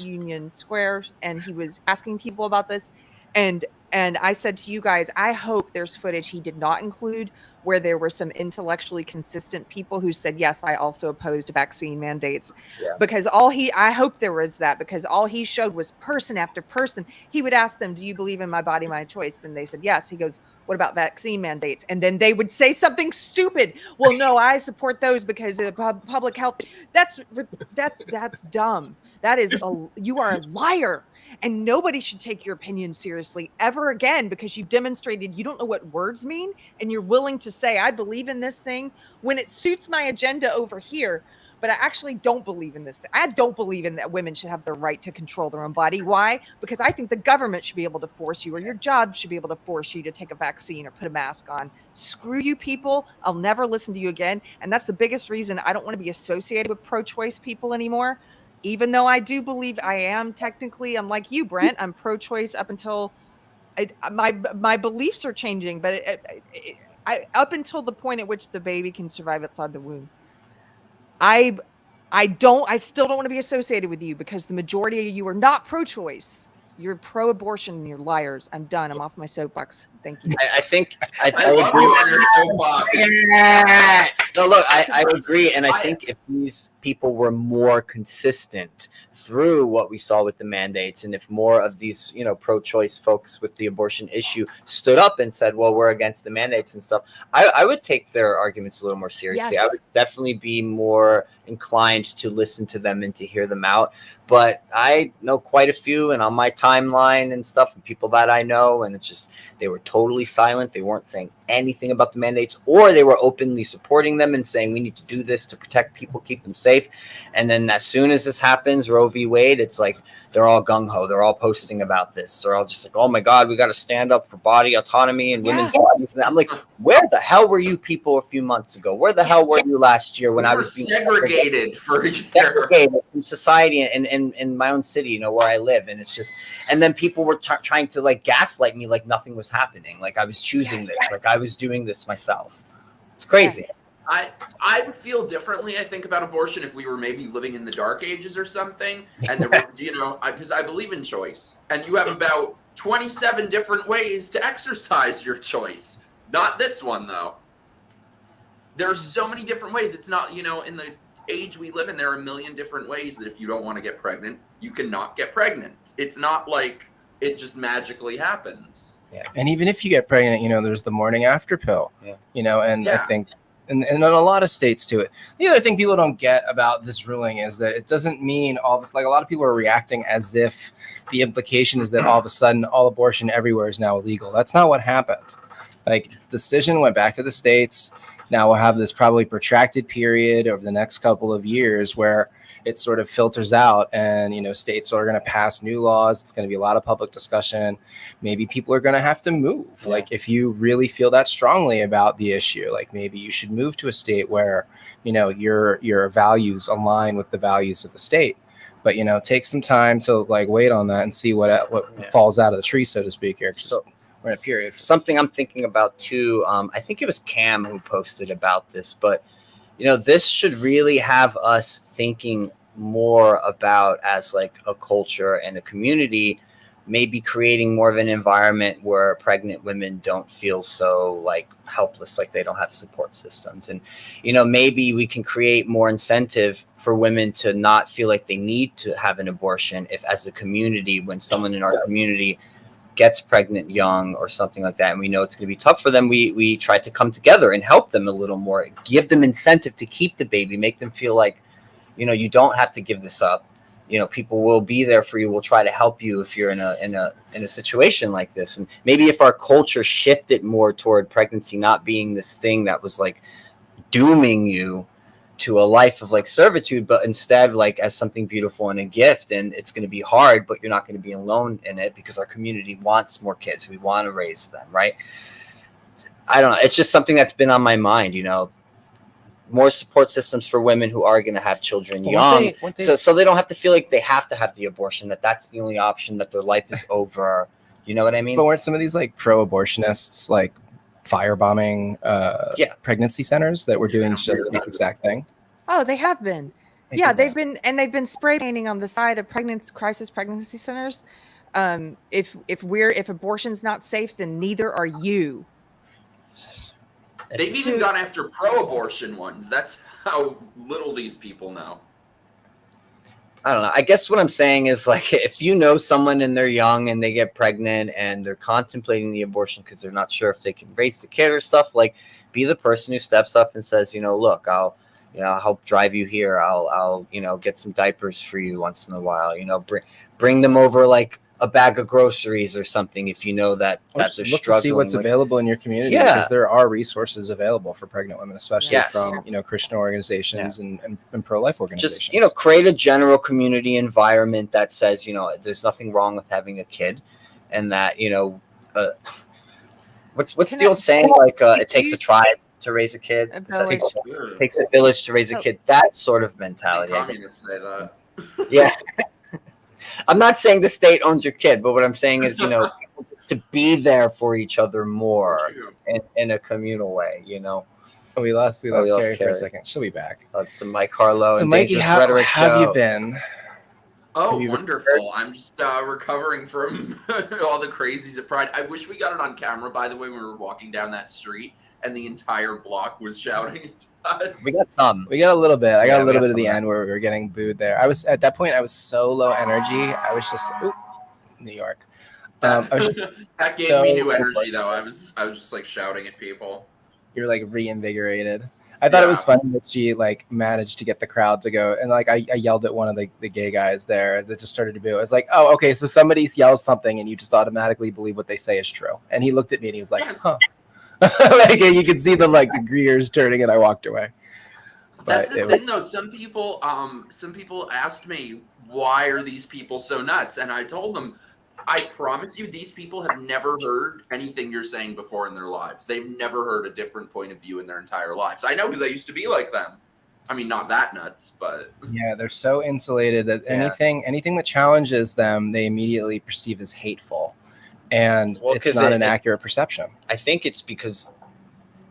Union Square and he was asking people about this. And I said to you guys, I hope there's footage he did not include where there were some intellectually consistent people who said, yes, I also opposed vaccine mandates. Because I hope there was that, because all he showed was person after person. He would ask them, do you believe in my body, my choice? And they said, yes. He goes, what about vaccine mandates? And then they would say something stupid. Well, no, I support those because of public health. That's dumb. You are a liar. And nobody should take your opinion seriously ever again, because you've demonstrated you don't know what words mean, and you're willing to say, I believe in this thing when it suits my agenda over here, but I actually don't believe in this. I don't believe in that women should have the right to control their own body. Why? Because I think the government should be able to force you, or your job should be able to force you to take a vaccine or put a mask on. Screw you people. I'll never listen to you again. And that's the biggest reason I don't want to be associated with pro-choice people anymore. Even though I do believe I am technically, I'm like you, Brent, I'm pro-choice up until my beliefs are changing, but up until the point at which the baby can survive outside the womb. I still don't want to be associated with you, because the majority of you are not pro-choice. You're pro-abortion and you're liars. I'm done. I'm off my soapbox. Thank you. I think I agree on your soapbox. No, look, I agree, and I think if these people were more consistent through what we saw with the mandates, and if more of these, you know, pro-choice folks with the abortion issue stood up and said, well, we're against the mandates and stuff, I would take their arguments a little more seriously. Yes. I would definitely be more inclined to listen to them and to hear them out. But I know quite a few, and on my timeline and stuff, and people that I know, and it's just, they were totally silent. They weren't saying anything about the mandates, or they were openly supporting them and saying we need to do this to protect people, keep them safe. And then as soon as this happens, Roe v. Wade, it's like they're all gung-ho. They're all posting about this. They're all just like, oh my God, we got to stand up for body autonomy and women's bodies. And I'm like, where the hell were you people a few months ago? Where the hell were you last year when I was being segregated from society and in my own city, where I live? And it's just, and then people were trying to like gaslight me like nothing was happening. Like I was choosing this, like I was doing this myself. It's crazy. I would feel differently, I think, about abortion if we were maybe living in the dark ages or something. And there were, because I believe in choice. And you have about 27 different ways to exercise your choice. Not this one, though. There's so many different ways. It's not, in the age we live in, there are a million different ways that if you don't want to get pregnant, you cannot get pregnant. It's not like it just magically happens. Yeah. And even if you get pregnant, there's the morning after pill, I think, and in a lot of states to it. The other thing people don't get about this ruling is that it doesn't mean all of us, like a lot of people are reacting as if the implication is that all of a sudden all abortion everywhere is now illegal. That's not what happened. Like this decision went back to the states. Now we'll have this probably protracted period over the next couple of years where it sort of filters out and, states are going to pass new laws. It's going to be a lot of public discussion. Maybe people are going to have to move. Yeah. Like if you really feel that strongly about the issue, like maybe you should move to a state where, your values align with the values of the state. But, take some time to like wait on that and see what falls out of the tree, so to speak here. So we're in a period. Something I'm thinking about too. I think it was Cam who posted about this, but this should really have us thinking more about as like a culture and a community, maybe creating more of an environment where pregnant women don't feel so like helpless, like they don't have support systems. And, maybe we can create more incentive for women to not feel like they need to have an abortion if as a community, when someone in our community gets pregnant young or something like that, and we know it's going to be tough for them, we try to come together and help them a little more, give them incentive to keep the baby, make them feel like, you don't have to give this up. People will be there for you. We'll try to help you if you're in a situation like this. And maybe if our culture shifted more toward pregnancy not being this thing that was like dooming you to a life of like servitude, but instead like as something beautiful and a gift. And it's going to be hard, but you're not going to be alone in it because our community wants more kids. We want to raise them, right? I don't know. It's just something that's been on my mind, more support systems for women who are going to have children young. So they don't have to feel like they have to have the abortion, that's the only option, that their life is over. You know what I mean? But weren't some of these like pro-abortionists like firebombing pregnancy centers that were doing just this exact thing? Oh, they have been. They've been spray painting on the side of crisis pregnancy centers. If abortion's not safe, then neither are you. They've even gone after pro-abortion ones. That's how little these people know. I don't know. I guess what I'm saying is like, if you know someone and they're young and they get pregnant and they're contemplating the abortion because they're not sure if they can raise the kid or stuff, like be the person who steps up and says, look, I'll help drive you here. I'll get some diapers for you once in a while, bring them over like a bag of groceries or something if you know that they're struggling. To see what's available in your community, because there are resources available for pregnant women, especially from Christian organizations and pro-life organizations. Just create a general community environment that says there's nothing wrong with having a kid, and that what's the old saying, like it takes a tribe to raise a kid, it takes a village to raise a kid. That sort of mentality. Communists say that. Yeah. I'm not saying the state owns your kid, but what I'm saying is, people just to be there for each other more in a communal way, Oh, we lost Keri for a second. She'll be back. That's the Mike Harlow and Mikey, Rhetoric show. How have you been? Oh, wonderful. I'm just recovering from all the crazies at Pride. I wish we got it on camera, by the way, when we were walking down that street and the entire block was shouting at us. We got some. We got a little bit. I got a little bit at the end where we were getting booed there. At that point, I was so low energy. I was just, New York. That gave me new energy, though. I was just like shouting at people. You're like reinvigorated. I thought it was funny that she like managed to get the crowd to go, and like I yelled at one of the gay guys there that just started to boo. I was like, oh, okay, so somebody yells something and you just automatically believe what they say is true. And he looked at me and he was like, huh. Like, you can see the gears turning, and I walked away. That's the thing, though. Some people asked me, why are these people so nuts? And I told them, I promise you, these people have never heard anything you're saying before in their lives. They've never heard a different point of view in their entire lives. I know, because I used to be like them. I mean, not that nuts, but yeah, they're so insulated that anything that challenges them, they immediately perceive as hateful, and it's not an accurate perception. I think it's because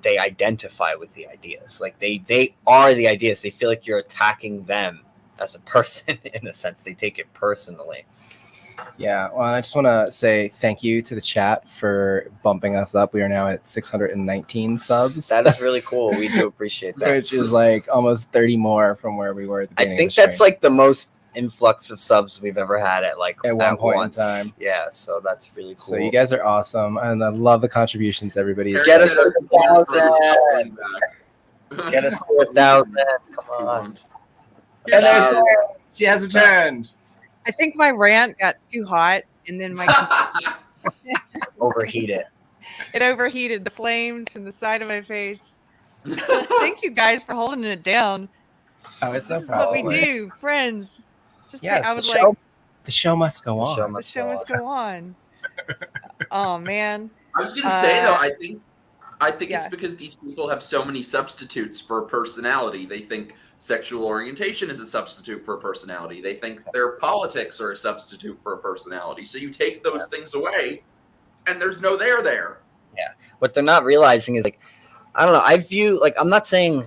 they identify with the ideas. Like they are the ideas. They feel like you're attacking them as a person in a sense. They take it personally. Yeah, well, and I just want to say thank you to the chat for bumping us up. We are now at 619 subs. That is really cool. We do appreciate that. Which is almost 30 more from where we were at the beginning. I think that's the most influx of subs we've ever had at one point in time. Yeah, so that's really cool. So you guys are awesome, and I love the contributions everybody is. Get us to 1,000. Get us to 1,000. Come on. And she has returned. I think my rant got too hot, and then my overheated. It overheated. The flames from the side of my face. Thank you guys for holding it down. Oh, it's no this problem. is what we do, friends. Yes, the show must go on. The show must go on. Oh man. I was gonna say though, I think it's because these people have so many substitutes for personality. They think sexual orientation is a substitute for a personality. They think their politics are a substitute for a personality. So you take those things away, and there's no there. Yeah. What they're not realizing is I don't know. I view I'm not saying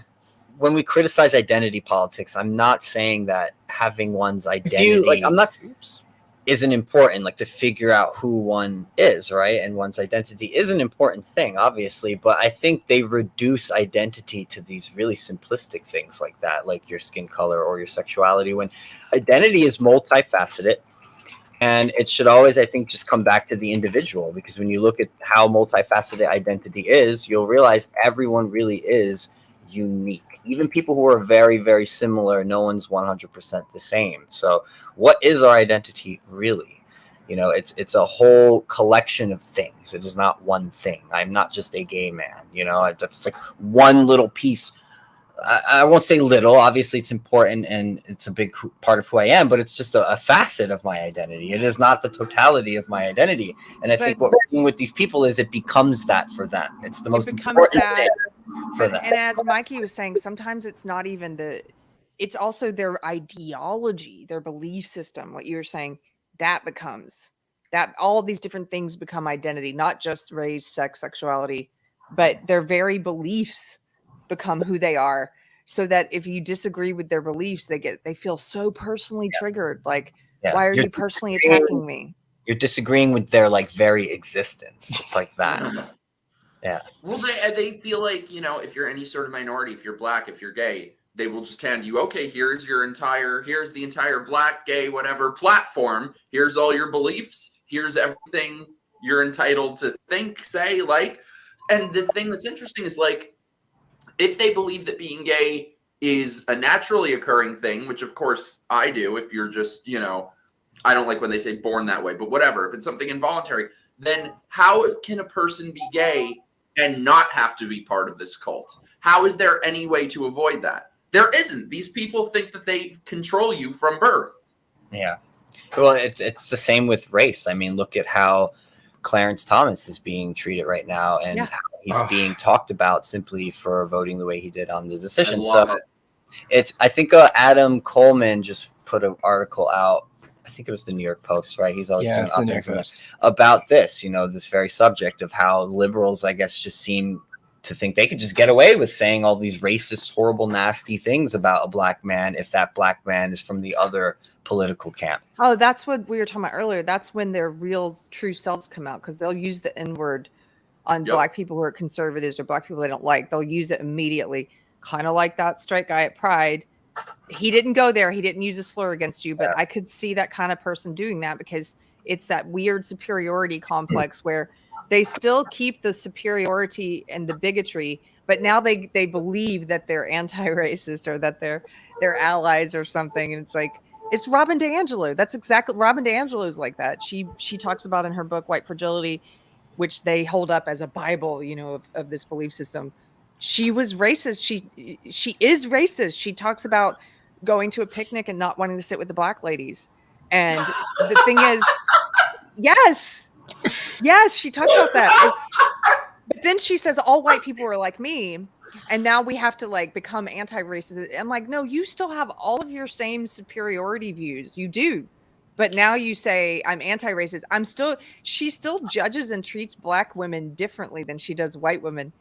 when we criticize identity politics, I'm not saying that having one's identity isn't important, to figure out who one is, right? And one's identity is an important thing, obviously, but I think they reduce identity to these really simplistic things like that, like your skin color or your sexuality, when identity is multifaceted. And it should always, I think, just come back to the individual, because when you look at how multifaceted identity is, you'll realize everyone really is unique. Even people who are very, very similar, no one's 100% the same. So what is our identity really? It's a whole collection of things. It is not one thing. I'm not just a gay man. That's one little piece. I won't say little. Obviously, it's important and it's a big part of who I am, but it's just a facet of my identity. It is not the totality of my identity. And I think what we're doing with these people is it becomes that for them. It's the most important thing for them. And as Mikey was saying, sometimes it's not even it's also their ideology, their belief system. What you were saying, that becomes that all these different things become identity, not just race, sex, sexuality, but their very beliefs become who they are. So that if you disagree with their beliefs, they feel so personally triggered. Why are you personally attacking me? You're disagreeing with their very existence. It's like that. Yeah. Well, they feel like, if you're any sort of minority, if you're black, if you're gay, they will just hand you, okay, here's the entire black, gay, whatever platform. Here's all your beliefs. Here's everything you're entitled to think, say, and the thing that's interesting is if they believe that being gay is a naturally occurring thing, which of course I do, if you're just, I don't like when they say born that way, but whatever, if it's something involuntary, then how can a person be gay and not have to be part of this cult? How is there any way to avoid that? There isn't. These people think that they control you from birth. Yeah. Well, it's the same with race. I mean, look at how Clarence Thomas is being treated right now, and how he's being talked about simply for voting the way he did on the decision. I think Adam Coleman just put an article out. I think it was the New York Post, right? He's always doing op-eds about this, this very subject of how liberals, I guess, just seem to think they could just get away with saying all these racist, horrible, nasty things about a black man if that black man is from the other political camp. Oh, that's what we were talking about earlier. That's when their real, true selves come out, because they'll use the N-word on black people who are conservatives or black people they don't like. They'll use it immediately, kind of like that straight guy at Pride. He didn't go there. He didn't use a slur against you, but I could see that kind of person doing that, because it's that weird superiority complex where they still keep the superiority and the bigotry, but now they believe that they're anti-racist or that they're allies or something. And it's Robin DiAngelo. That's exactly, Robin DiAngelo is like that. She talks about in her book, White Fragility, which they hold up as a Bible, you know, of this belief system. She was racist. She is racist. She talks about going to a picnic and not wanting to sit with the black ladies. And the thing is, yes, she talks about that. But then she says all white people are like me, and now we have to like become anti-racist. I'm like, no, you still have all of your same superiority views. You do. But now you say I'm anti-racist. She still judges and treats black women differently than she does white women.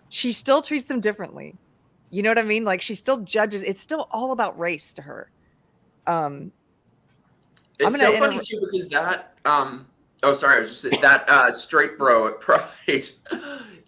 She still treats them differently. You know what I mean? Like she still judges. It's still all about race to her. It's so funny too because that oh sorry, I was just saying that straight bro at Pride.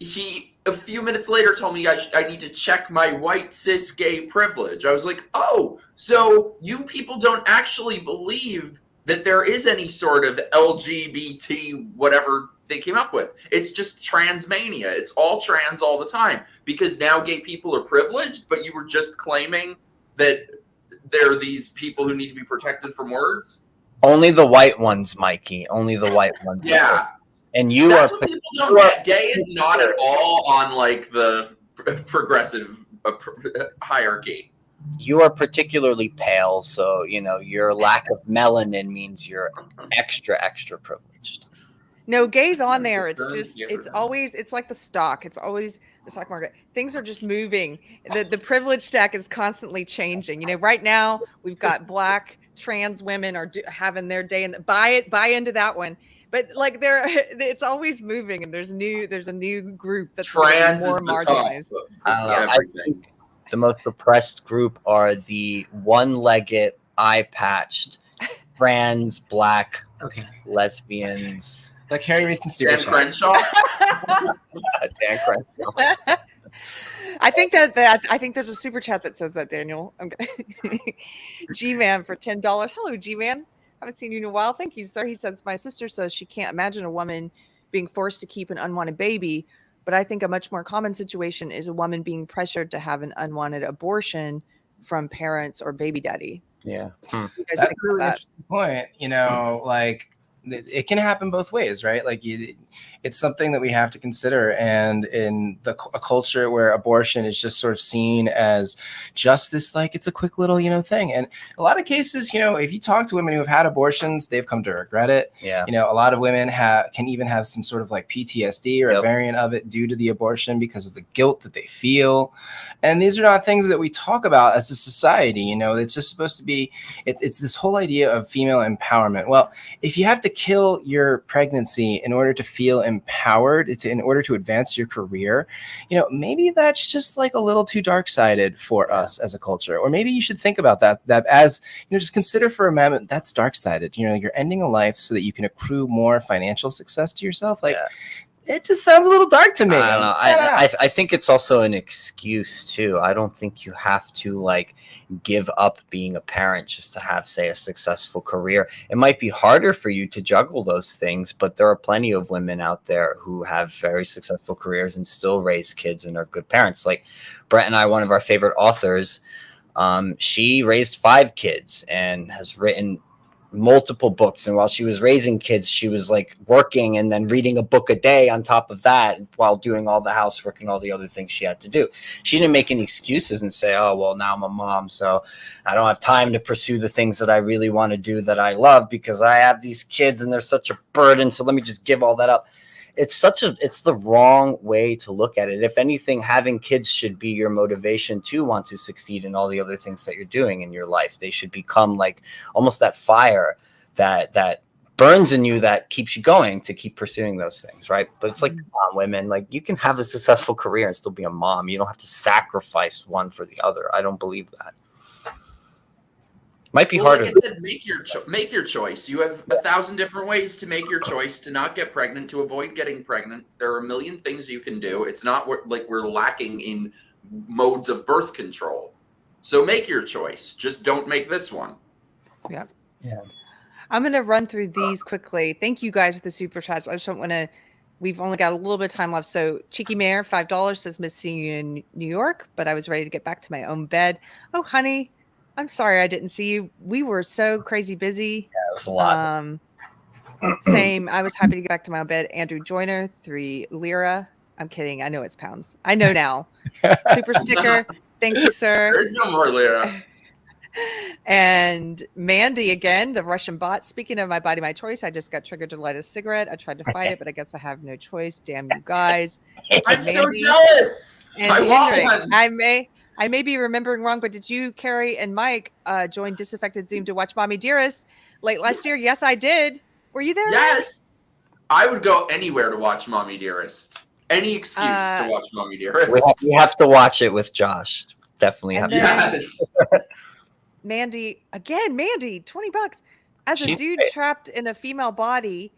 He a few minutes later told me I need to check my white cis gay privilege. I was like, oh, so you people don't actually believe that there is any sort of LGBT whatever they came up with. It's just transmania. It's all trans all the time because now gay people are privileged, but you were just claiming that there are these people who need to be protected from words. Only the white ones, Mikey. Only the white ones. Yeah. And you That's are. What people don't get. Gay is not at all on like the progressive hierarchy. You are particularly pale, so you know your lack of melanin means you're extra privileged. No, gay's on there. It's just, it's like the stock. It's always the stock market. Things are just moving. The privilege stack is constantly changing. You know, right now we've got black trans women are having their day, and buy into that one. But like it's always moving, and there's a new group that's trans more marginalized. I think the most oppressed group are the one-legged, eye-patched, trans, black, lesbians. Like Harry read some stupid Dan Crenshaw. Dan Crenshaw. I think I think there's a super chat that says that, Daniel. G-Man for $10. Hello, G-Man. Haven't seen you in a while. Thank you, sir. He says, my sister says she can't imagine a woman being forced to keep an unwanted baby, but I think a much more common situation is a woman being pressured to have an unwanted abortion from parents or baby daddy. Yeah. That's a really interesting point. You know, like it can happen both ways, right? Like it's something that we have to consider. And in a culture where abortion is just sort of seen as just this, like, it's a quick little, you know, thing. And a lot of cases, you know, if you talk to women who have had abortions, they've come to regret it. Yeah. You know, a lot of women can even have some sort of like PTSD or a variant of it due to the abortion because of the guilt that they feel. And these are not things that we talk about as a society. You know, it's just supposed to be, it's this whole idea of female empowerment. Well, if you have to kill your pregnancy in order to feel empowered, in order to advance your career, you know, maybe that's just like a little too dark-sided for us as a culture. Or maybe you should think about that as, you know, just consider for a moment that's dark-sided. You know, you're ending a life so that you can accrue more financial success to yourself. Like, it just sounds a little dark to me. I don't know. I think it's also an excuse too. I don't think you have to like give up being a parent just to have, say, a successful career. It might be harder for you to juggle those things, but there are plenty of women out there who have very successful careers and still raise kids and are good parents. Like Brent and I, one of our favorite authors, she raised 5 kids and has written multiple books, and while she was raising kids, she was like working and then reading a book a day on top of that while doing all the housework and all the other things she had to do. She didn't make any excuses and say, oh, well, now I'm a mom, so I don't have time to pursue the things that I really want to do that I love because I have these kids and they're such a burden, so let me just give all that up. It's the wrong way to look at it. If anything, having kids should be your motivation to want to succeed in all the other things that you're doing in your life. They should become like almost that fire that burns in you that keeps you going to keep pursuing those things, right? But it's like women, like you can have a successful career and still be a mom. You don't have to sacrifice one for the other. I don't believe that. Might be harder. Like I said, make your choice. You have 1,000 different ways to make your choice to not get pregnant, to avoid getting pregnant. There are a million things you can do. It's not like we're lacking in modes of birth control. So make your choice. Just don't make this one. Yeah. Yeah. I'm going to run through these quickly. Thank you guys for the super chats. I just don't want to, we've only got a little bit of time left. So Cheeky Mayor, $5 says, miss seeing you in New York, but I was ready to get back to my own bed. Oh, honey, I'm sorry I didn't see you. We were so crazy busy. Yeah, it was a lot. Same. I was happy to get back to my bed. Andrew Joyner, 3 lira. I'm kidding. I know it's pounds. I know now. Super sticker. Thank you, sir. There's no more lira. And Mandy again, the Russian bot. Speaking of my body, my choice, I just got triggered to light a cigarette. I tried to fight it, but I guess I have no choice. Damn you guys. I'm so jealous. And I want Henrik, one. I may be remembering wrong, but did you, Keri and Mike, join Disaffected Zoom to watch Mommy Dearest late last year? Yes, I did. Were you there? Yes. I would go anywhere to watch Mommy Dearest. Any excuse to watch Mommy Dearest. We have to watch it with Josh. Definitely have to. Yes. Mandy, 20 bucks. As a She's dude great. trapped in a female body,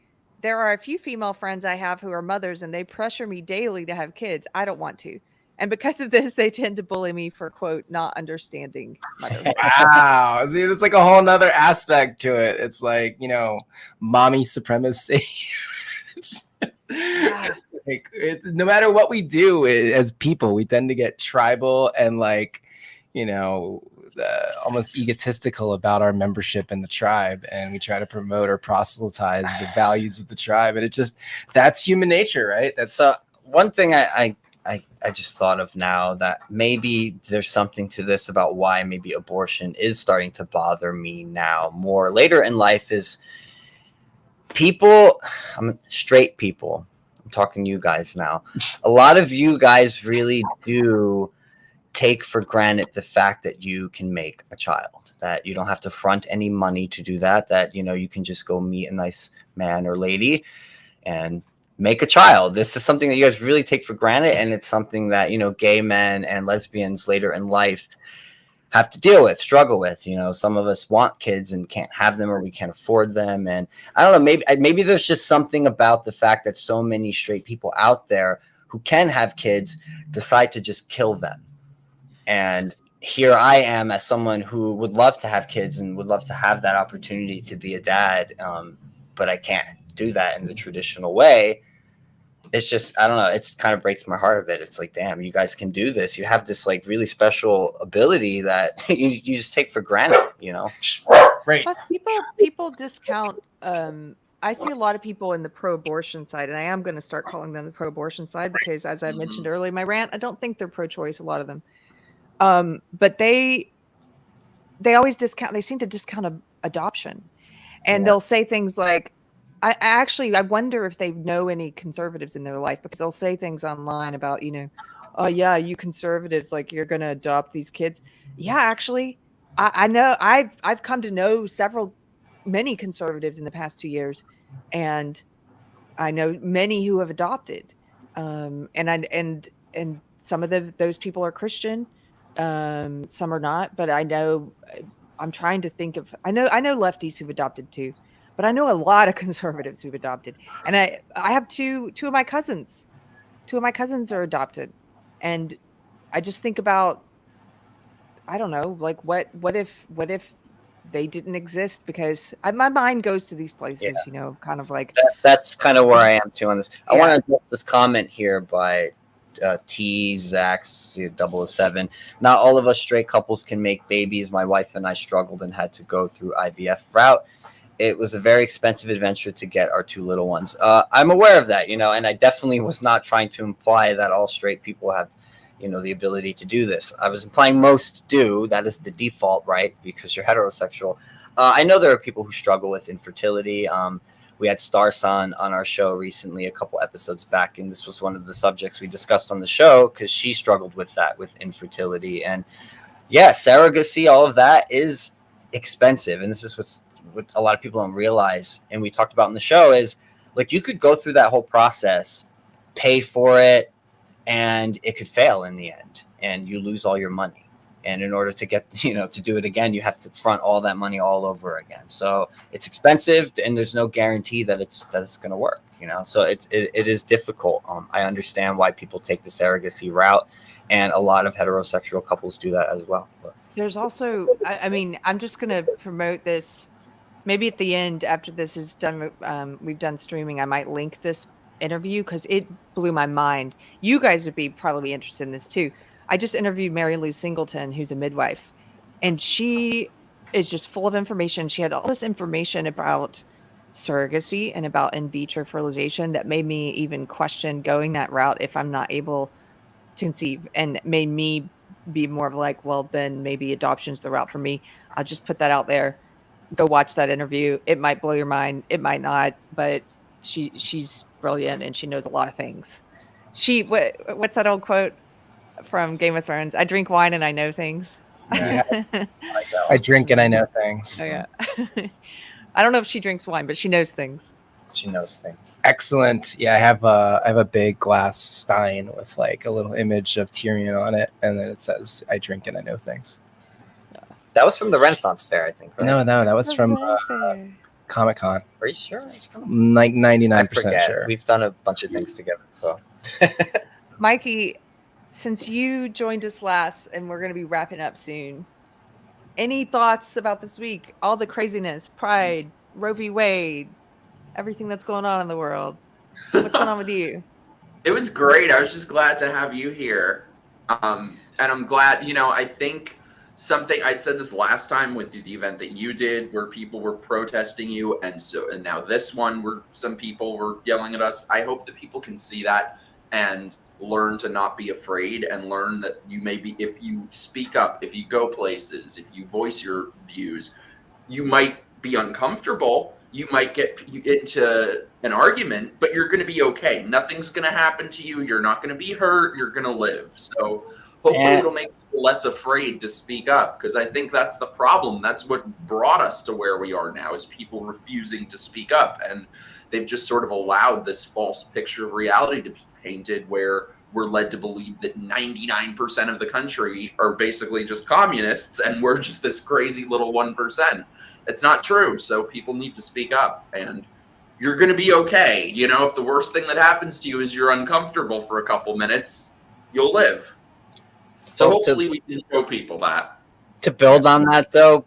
there are a few female friends I have who are mothers, and they pressure me daily to have kids. I don't want to. And because of this, they tend to bully me for, quote, not understanding motherhood. Wow. See, it's like a whole nother aspect to it. It's like, mommy supremacy. Like, no matter what we do as people, we tend to get tribal and almost egotistical about our membership in the tribe, and we try to promote or proselytize the values of the tribe, and that's human nature, right? That's one thing I just thought of now, that maybe there's something to this about why maybe abortion is starting to bother me now more later in life is straight people. I'm talking to you guys now. A lot of you guys really do take for granted the fact that you can make a child, that you don't have to front any money to do that you can just go meet a nice man or lady and make a child. This is something that you guys really take for granted, and it's something that gay men and lesbians later in life have to deal with, struggle with. Some of us want kids and can't have them, or we can't afford them, and I don't know, maybe there's just something about the fact that so many straight people out there who can have kids decide to just kill them. And here I am as someone who would love to have kids and would love to have that opportunity to be a dad, but I can't do that in the traditional way. It's just, I don't know, it kind of breaks my heart a bit. It's like, damn, you guys can do this. You have this really special ability that you just take for granted, Right. Plus, people discount. I see a lot of people in the pro-abortion side, and I am going to start calling them the pro-abortion side because, as I mentioned earlier in my rant, I don't think they're pro-choice, a lot of them. But they always discount. They seem to discount adoption, and they'll say things like, I wonder if they know any conservatives in their life, because they'll say things online about, oh yeah, you conservatives, you're going to adopt these kids. Yeah, actually, I know I've come to know many conservatives in the past 2 years, and I know many who have adopted, and some of those people are Christian, some are not, but I know, I'm trying to think of, I know lefties who've adopted too. But I know a lot of conservatives who've adopted, and I have two of my cousins. 2 of my cousins are adopted, and I just think about, I don't know, what if they didn't exist? Because my mind goes to these places, kind of like that's kind of where I am too on this. I want to address this comment here by T-Zax007. Not all of us straight couples can make babies. My wife and I struggled and had to go through IVF route. It was a very expensive adventure to get our 2 little ones. I'm aware of that, and I definitely was not trying to imply that all straight people have, the ability to do this. I was implying most do. That is the default, right? Because you're heterosexual. I know there are people who struggle with infertility. We had Starson on our show recently, a couple episodes back, and this was one of the subjects we discussed on the show because she struggled with that, with infertility. And yeah, surrogacy, all of that is expensive. And this is what a lot of people don't realize, and we talked about in the show, is you could go through that whole process, pay for it, and it could fail in the end, and you lose all your money. And in order to get, to do it again, you have to front all that money all over again. So it's expensive, and there's no guarantee that it's going to work, So it is difficult. I understand why people take the surrogacy route, and a lot of heterosexual couples do that as well. But there's also, I'm just going to promote this. Maybe at the end, after this is done, we've done streaming, I might link this interview because it blew my mind. You guys would be probably interested in this too. I just interviewed Mary Lou Singleton, who's a midwife, and she is just full of information. She had all this information about surrogacy and about in vitro fertilization that made me even question going that route if I'm not able to conceive, and made me be more of like, well, then maybe adoption's the route for me. I'll just put that out there. Go watch that interview. It might blow your mind. It might not, but she's brilliant and she knows a lot of things. What's that old quote from Game of Thrones? I drink wine and I know things. Yes. I drink and I know things. Oh yeah. I don't know if she drinks wine, but she knows things. She knows things. Excellent. Yeah, I have a big glass Stein with like a little image of Tyrion on it, and then it says, "I drink and I know things." That was from the Renaissance Fair, I think. Right? No, that was from Comic-Con. Are you sure? Like 99% sure. We've done a bunch of things together, so. Mikey, since you joined us last, and we're going to be wrapping up soon, any thoughts about this week? All the craziness, Pride, Roe v. Wade, everything that's going on in the world. What's going on with you? It was great. I was just glad to have you here. And I'm glad, I think something I said this last time with the event that you did where people were protesting you. And now this one where some people were yelling at us. I hope that people can see that and learn to not be afraid, and learn that if you speak up, if you go places, if you voice your views, you might be uncomfortable. You might get into an argument, but you're going to be okay. Nothing's going to happen to you. You're not going to be hurt. You're going to live. So hopefully it'll make people less afraid to speak up, because I think that's the problem. That's what brought us to where we are now, is people refusing to speak up. And they've just sort of allowed this false picture of reality to be painted where we're led to believe that 99% of the country are basically just communists and we're just this crazy little 1%. It's not true. So people need to speak up, and you're going to be okay. If the worst thing that happens to you is you're uncomfortable for a couple minutes, you'll live. So hopefully we can show people that. To build on that, though,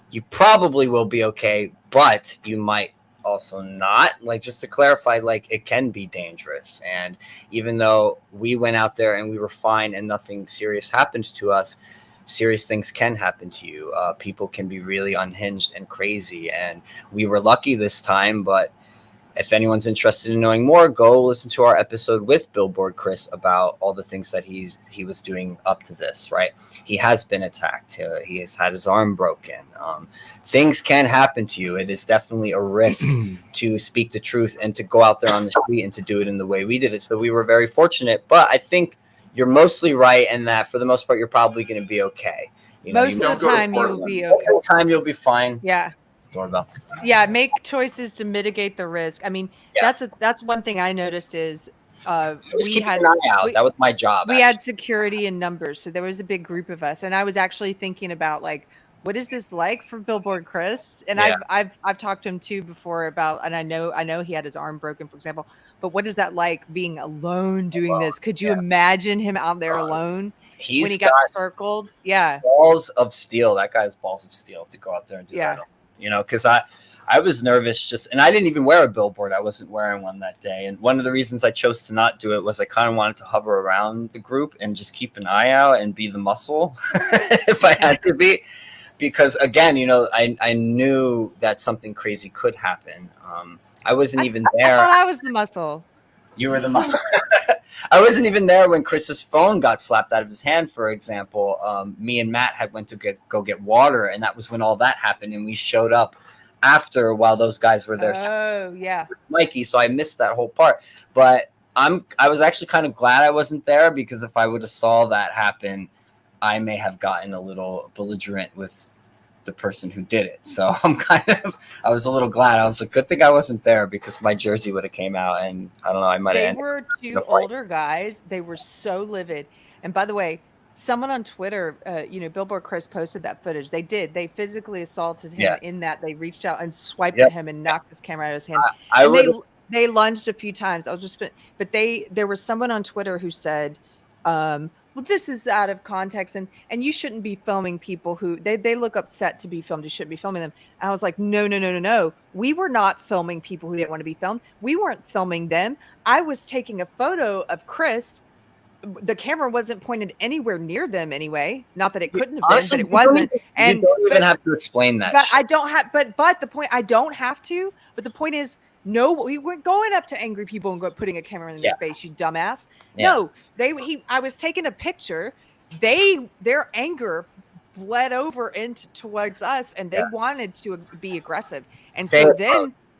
you probably will be okay, but you might also not. Like, just to clarify, like, it can be dangerous. And even though we went out there and we were fine and nothing serious happened to us, serious things can happen to you. People can be really unhinged and crazy. And we were lucky this time, but if anyone's interested in knowing more, go listen to our episode with Billboard Chris about all the things that he was doing up to this, right? He has been attacked. He has had his arm broken. Things can happen to you. It is definitely a risk to speak the truth and to go out there on the street and to do it in the way we did it. So we were very fortunate, but I think you're mostly right in that for the most part, you're probably going to be okay. Most of the time you'll be okay. Most of the time you'll be fine. Yeah. Doorbell. Yeah, make choices to mitigate the risk. I mean, that's one thing I noticed is we had an eye out. That was my job. We had security in numbers, so there was a big group of us, and I was actually thinking about like, what is this like for Billboard Chris? And I've talked to him too before about, and I know he had his arm broken, for example. But what is that like being alone doing this? Could you imagine him out there alone when he got circled? Yeah, balls of steel. That guy has balls of steel to go out there and do that. Because I was nervous and I didn't even wear a billboard. I wasn't wearing one that day. And one of the reasons I chose to not do it was I kind of wanted to hover around the group and just keep an eye out and be the muscle if I had to be. Because again, I knew that something crazy could happen. I wasn't even there. I thought I was the muscle. You were the muscle. I wasn't even there when Chris's phone got slapped out of his hand, for example. Me and Matt had went to go get water, and that was when all that happened. And we showed up after while those guys were there. Oh, yeah. Mikey, so I missed that whole part. But I was actually kind of glad I wasn't there, because if I would have saw that happen, I may have gotten a little belligerent with the person who did it. So I was a little glad. I was like, good thing I wasn't there, because my jersey would have came out and I don't know, I might have. They were two older guys. They were so livid. And by the way, someone on Twitter, Billboard Chris posted that footage. They did. They physically assaulted him in that they reached out and swiped at him and knocked his camera out of his hand. They lunged a few times. But there was someone on Twitter who said, well, this is out of context, and you shouldn't be filming people who they look upset to be filmed. You shouldn't be filming them. And I was like, no. We were not filming people who didn't want to be filmed. We weren't filming them. I was taking a photo of Chris the camera wasn't pointed anywhere near them anyway. Not that it couldn't have Honestly, been, but it wasn't. You don't even have to explain that. But I don't have. But the point, I don't have to. But the point is, no, we weren't going up to angry people and putting a camera in their face. You dumbass. Yeah. No, I was taking a picture. Their anger bled over towards us, and they wanted to be aggressive. And so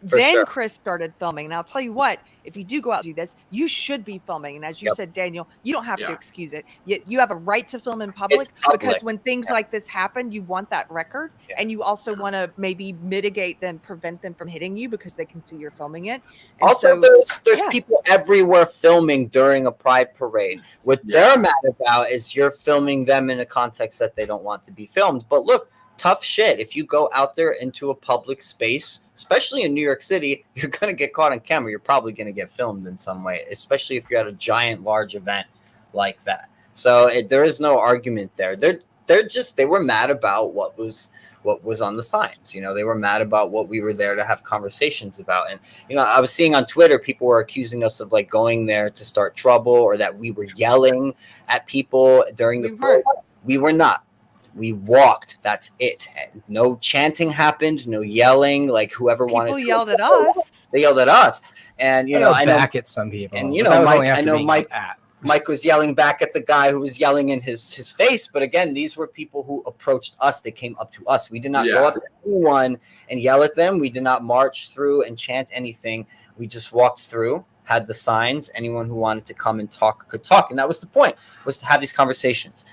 then Chris started filming. And I'll tell you what, if you do go out and do this, you should be filming. And as you said, Daniel, you don't have to excuse it. You have a right to film in public, because when things like this happen, you want that record. And you also want to maybe mitigate them, prevent them from hitting you, because they can see you're filming it. And also, there's people everywhere filming during a pride parade. What they're mad about is you're filming them in a context that they don't want to be filmed. But look, tough shit. If you go out there into a public space, especially in New York City, you're going to get caught on camera. You're probably going to get filmed in some way, especially if you're at a giant, large event like that. So there is no argument there. They were mad about what was on the signs. You know, they were mad about what we were there to have conversations about. And, you know, I was seeing on Twitter, people were accusing us of like going there to start trouble, or that we were yelling at people during the parade. We were not. We walked. That's it. No chanting happened. No yelling. Like whoever wanted. People yelled at us. They yelled at us, and you know, I know back at some people. And you know, Mike was yelling back at the guy who was yelling in his face. But again, these were people who approached us. They came up to us. We did not go up to anyone and yell at them. We did not march through and chant anything. We just walked through, had the signs. Anyone who wanted to come and talk could talk, and that was the point, was to have these conversations.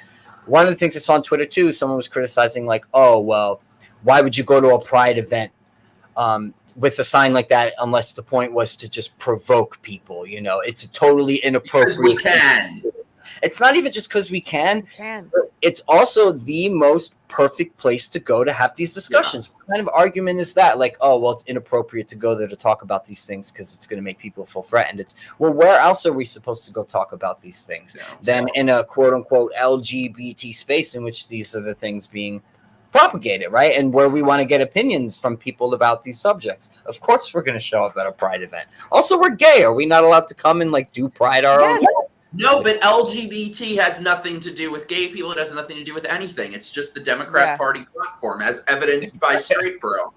One of the things I saw on Twitter too, someone was criticizing like, oh, well, why would you go to a pride event with a sign like that unless the point was to just provoke people? You know, it's a totally inappropriate. Because we can. It's not even just because we can. It's also the most perfect place to go to have these discussions. What kind of argument is that? Like, oh, well, it's inappropriate to go there to talk about these things because it's going to make people feel threatened. It's, well, where else are we supposed to go talk about these things than in a quote unquote LGBT space in which these are the things being propagated, right? And where we want to get opinions from people about these subjects. Of course, we're going to show up at a pride event. Also, we're gay. Are we not allowed to come and like do pride our own way? No, but LGBT has nothing to do with gay people. It has nothing to do with anything. It's just the Democrat Party platform, as evidenced by Straight Bro.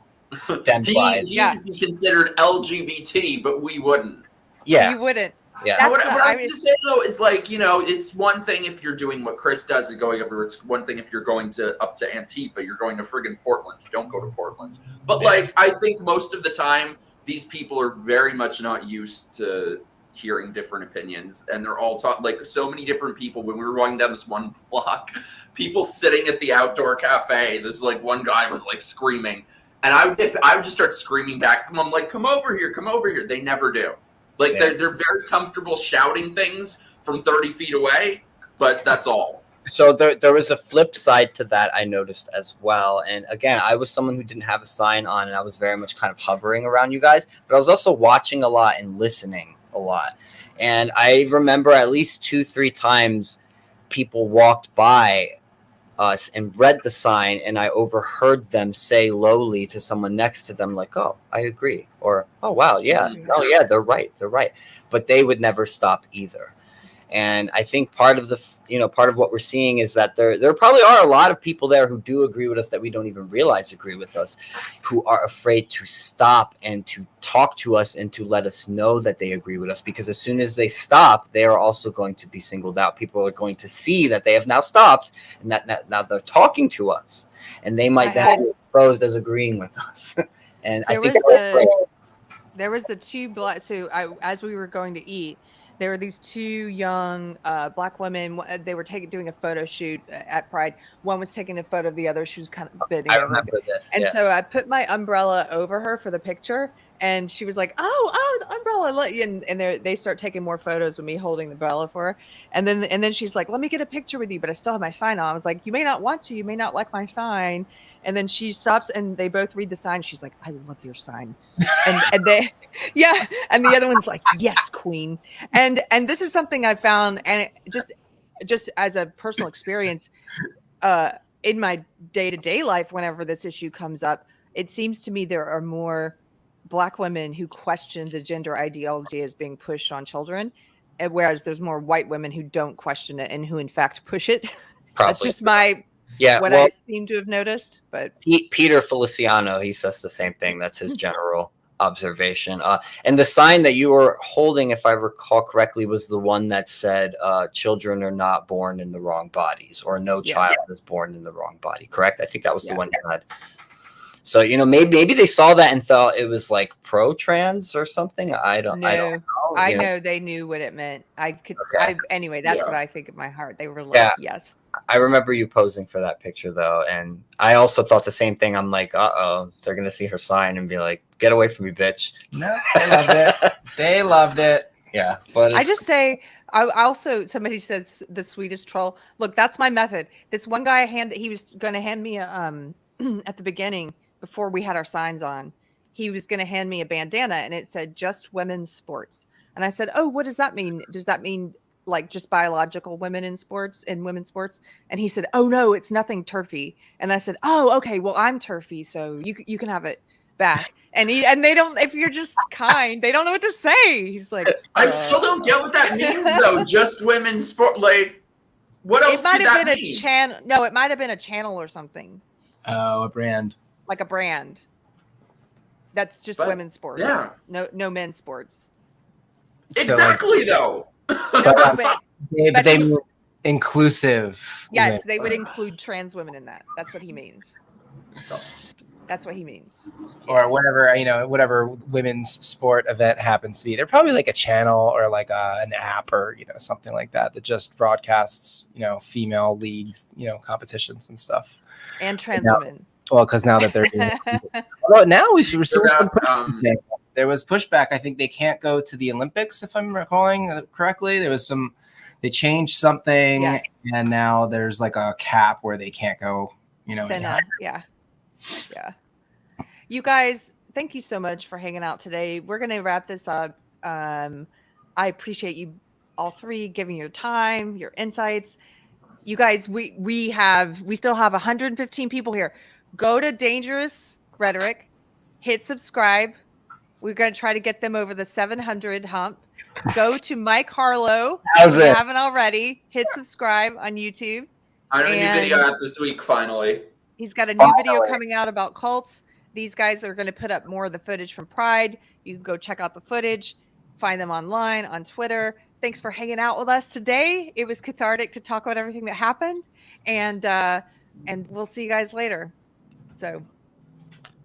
He would be considered LGBT, but we wouldn't. Yeah, you wouldn't. Yeah. What I was going to say though is like, you know, it's one thing if you're doing what Chris does and going over. It's one thing if you're going up to Antifa. You're going to friggin' Portland. Don't go to Portland. But like, I think most of the time these people are very much not used to hearing different opinions, and they're all like so many different people. When we were walking down this one block, people sitting at the outdoor cafe, this like one guy was like screaming, and I would just start screaming back at them. I'm like, come over here. They never do. Like they're very comfortable shouting things from 30 feet away, but that's all. So there was a flip side to that I noticed as well. And again, I was someone who didn't have a sign on, and I was very much kind of hovering around you guys, but I was also watching a lot and listening a lot. And I remember at least 2-3 times people walked by us and read the sign, and I overheard them say lowly to someone next to them, like, oh, I agree, or oh wow, yeah, oh yeah, they're right, but they would never stop either. And I think part of what we're seeing is that there probably are a lot of people there who do agree with us that we don't even realize agree with us, who are afraid to stop and to talk to us and to let us know that they agree with us, because as soon as they stop, they are also going to be singled out. People are going to see that they have now stopped and that now they're talking to us, and they might then be exposed as agreeing with us. And I think there was the two black. So as we were going to eat, there were these two young black women. They were doing a photo shoot at Pride. One was taking a photo of the other. She was kind of bending over. I remember this. And so I put my umbrella over her for the picture. And she was like, oh, the umbrella. And they start taking more photos with me holding the umbrella for her. And then she's like, let me get a picture with you. But I still have my sign on. I was like, you may not want to. You may not like my sign. And then she stops and they both read the sign. She's like, I love your sign. And they, yeah. And the other one's like, yes, queen. And this is something I found, and just as a personal experience, in my day-to-day life, whenever this issue comes up, it seems to me there are more Black women who question the gender ideology as being pushed on children whereas there's more white women who don't question it and who in fact push it. Probably. That's just my what I seem to have noticed. But Peter Feliciano, he says the same thing. That's his general observation. And the sign that you were holding, if I recall correctly, was the one that said children are not born in the wrong bodies, or no child is born in the wrong body. Correct? I think that was the one you had. So, maybe they saw that and thought it was like pro-trans or something. I don't know. I know they knew what it meant. Anyway, that's what I think in my heart. They were like, yes. I remember you posing for that picture though. And I also thought the same thing. I'm like, they're going to see her sign and be like, get away from me, bitch. No, they loved it. They loved it. Yeah. But I just say, I also, somebody says the Swedish troll. Look, that's my method. This one guy he was going to hand me at the beginning, before we had our signs on, he was going to hand me a bandana and it said just women's sports. And I said, oh, what does that mean? Does that mean like just biological women in sports, in women's sports? And he said, oh no, it's nothing turfy. And I said, oh, okay, well, I'm turfy, so you can have it back. And they don't, if you're just kind, they don't know what to say. He's like, I still don't get what that means though. Just women's sport, like what else? It might could have that been mean? a channel. No, it might have been a channel or something. Oh, a brand. Like a brand. That's just women's sports. Yeah. No men's sports. Exactly though. But they mean inclusive. Yes, women. they would include trans women in that. That's what he means. That's what he means. Or whatever, whatever women's sport event happens to be. They're probably like a channel or like an app or, something like that just broadcasts, female leagues, competitions and stuff. And trans women. Well, because now that they're doing well, now we're seeing there was pushback. I think they can't go to the Olympics, if I'm recalling correctly. There was they changed something, and now there's like a cap where they can't go, Yeah. You guys, thank you so much for hanging out today. We're going to wrap this up. I appreciate you all three giving your time, your insights. You guys, we still have 115 people here. Go to Dangerous Rhetoric, hit subscribe. We're going to try to get them over the 700 hump. Go to Mike Harlow. If you haven't already, hit subscribe on YouTube. I have a new video out this week, finally. He's got a new video coming out about cults. These guys are going to put up more of the footage from Pride. You can go check out the footage, find them online, on Twitter. Thanks for hanging out with us today. It was cathartic to talk about everything that happened. And we'll see you guys later. So,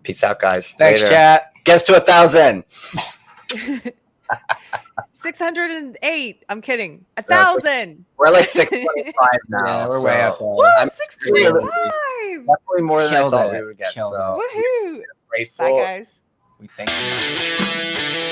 peace out, guys. Thanks, later. chat. Guess to 1,000. 608. I'm kidding. 1,000. We're like 625 now. Yeah, we're way up there. Woo, 625. Definitely more than I thought we would get. Killed so woohoo. grateful. Bye, guys. We thank you.